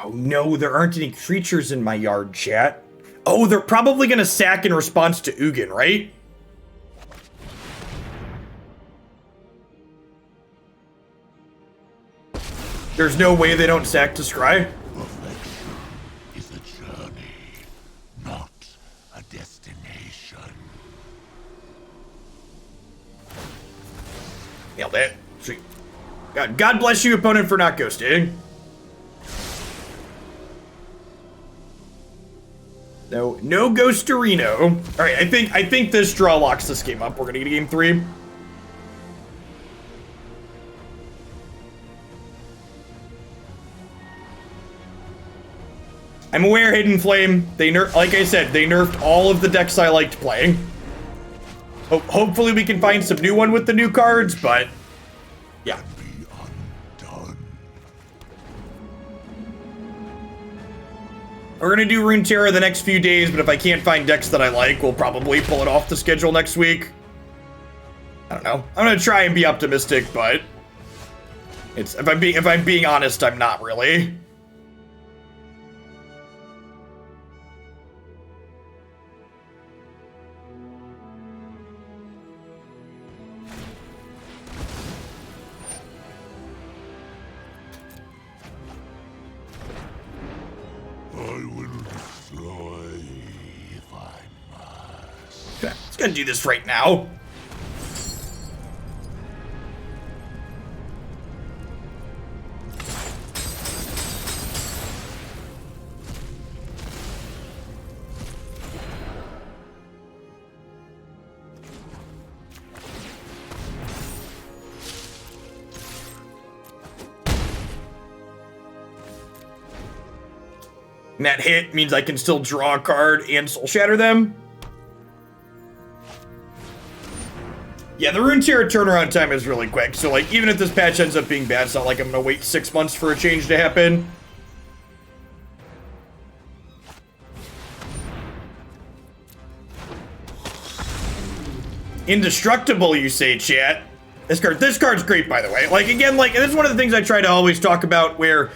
[SPEAKER 1] Oh no, there aren't any creatures in my yard, chat. Oh, they're probably going to sack in response to Ugin, right? There's no way they don't sack to Scry?
[SPEAKER 3] Perfection is a journey, not a destination.
[SPEAKER 1] Nailed it. Sweet. God bless you, opponent, for not ghosting. No Ghostarino. All right, I think this draw locks this game up. We're gonna get a game 3. I'm aware, Hidden Flame. Like I said, they nerfed all of the decks I liked playing. Hopefully we can find some new one with the new cards, but yeah.
[SPEAKER 3] Be undone.
[SPEAKER 1] We're gonna do Runeterra the next few days, but if I can't find decks that I like, we'll probably pull it off the schedule next week. I don't know. I'm gonna try and be optimistic, but if I'm being honest, I'm not really. Gonna do this right now. And that hit means I can still draw a card and Soul Shatter them. Yeah, the Runeterra turnaround time is really quick, so like even if this patch ends up being bad, it's not like I'm gonna wait 6 months for a change to happen. Indestructible, you say, chat. This card's great, by the way. Like again, like this is one of the things I try to always talk about, where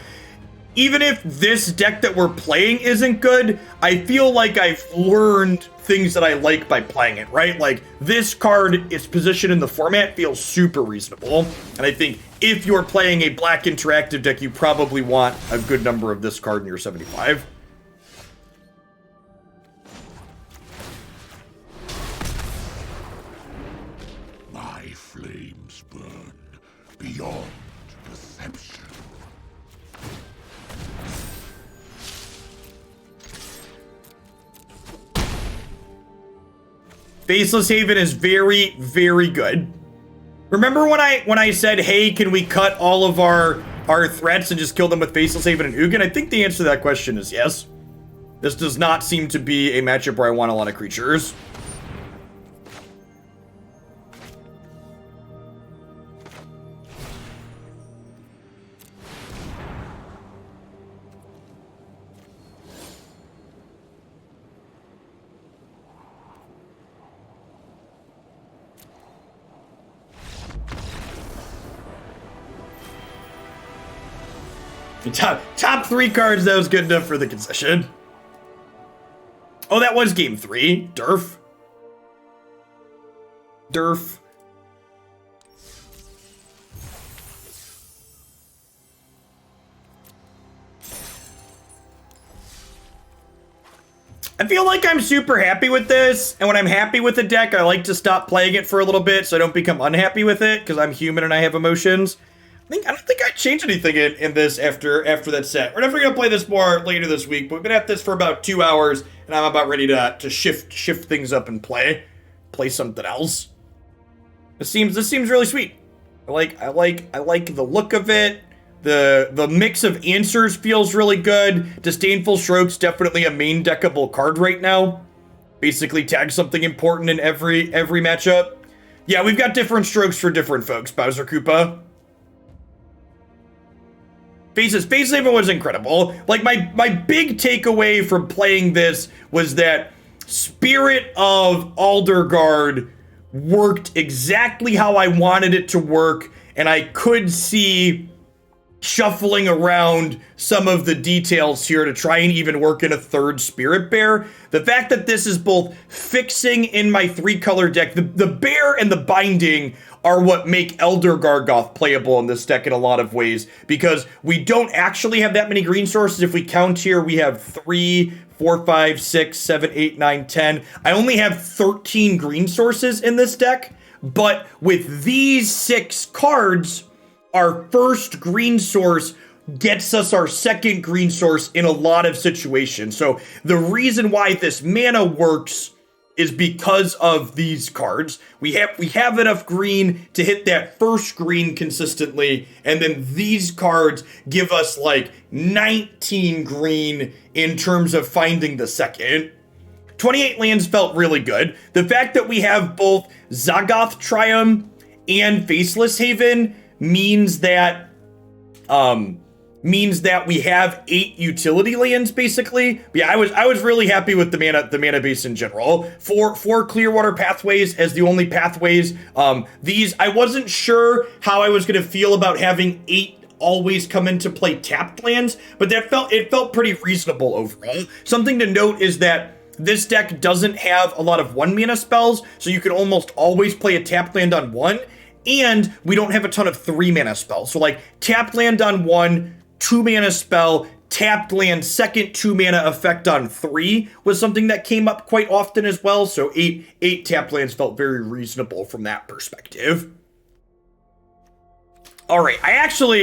[SPEAKER 1] even if this deck that we're playing isn't good, I feel like I've learned things that I like by playing it, right? Like, this card, its position in the format feels super reasonable. And I think if you're playing a black interactive deck, you probably want a good number of this card in your 75.
[SPEAKER 3] flames burn beyond perception.
[SPEAKER 1] Faceless Haven is very, very good. Remember when I said, hey, can we cut all of our threats and just kill them with Faceless Haven and Ugin? I think the answer to that question is yes. This does not seem to be a matchup where I want a lot of creatures. Top 3 cards, that was good enough for the concession. Oh, that was game 3. Durf. Durf. I feel like I'm super happy with this, and when I'm happy with a deck, I like to stop playing it for a little bit so I don't become unhappy with it, because I'm human and I have emotions. I don't think I'd change anything in this after that set. We're definitely gonna play this more later this week, but we've been at this for about 2 hours, and I'm about ready to shift things up and play something else. This seems really sweet. I like the look of it. The mix of answers feels really good. Disdainful Stroke's definitely a main deckable card right now. Basically tag something important in every matchup. Yeah, we've got different strokes for different folks, Bowser Koopa. Faceless Haven was incredible. Like, my big takeaway from playing this was that Spirit of Aldergard worked exactly how I wanted it to work, and I could see shuffling around some of the details here to try and even work in a third Spirit Bear. The fact that this is both fixing in my 3-color deck, the bear and the binding are what make Elder Gargaroth playable in this deck in a lot of ways, because we don't actually have that many green sources. If we count here, we have 3, 4, 5, 6, 7, 8, 9, 10. I only have 13 green sources in this deck, but with these 6 cards, our first green source gets us our second green source in a lot of situations. So the reason why this mana works is because of these cards. We have enough green to hit that first green consistently, and then these cards give us like 19 green in terms of finding the second. 28 lands felt really good. The fact that we have both Zagoth Triome and Faceless Haven means that we have 8 utility lands, basically. But yeah, I was really happy with the mana base in general. Four Clearwater Pathways as the only pathways. These, I wasn't sure how I was going to feel about having 8 always come into play tapped lands, but it felt pretty reasonable overall. Something to note is that this deck doesn't have a lot of 1-mana spells, so you can almost always play a tapped land on 1, and we don't have a ton of 3-mana spells. So like tapped land on 1, 2-mana spell, tapped land, second 2-mana effect on 3 was something that came up quite often as well. So 8 tapped lands felt very reasonable from that perspective. All right, I actually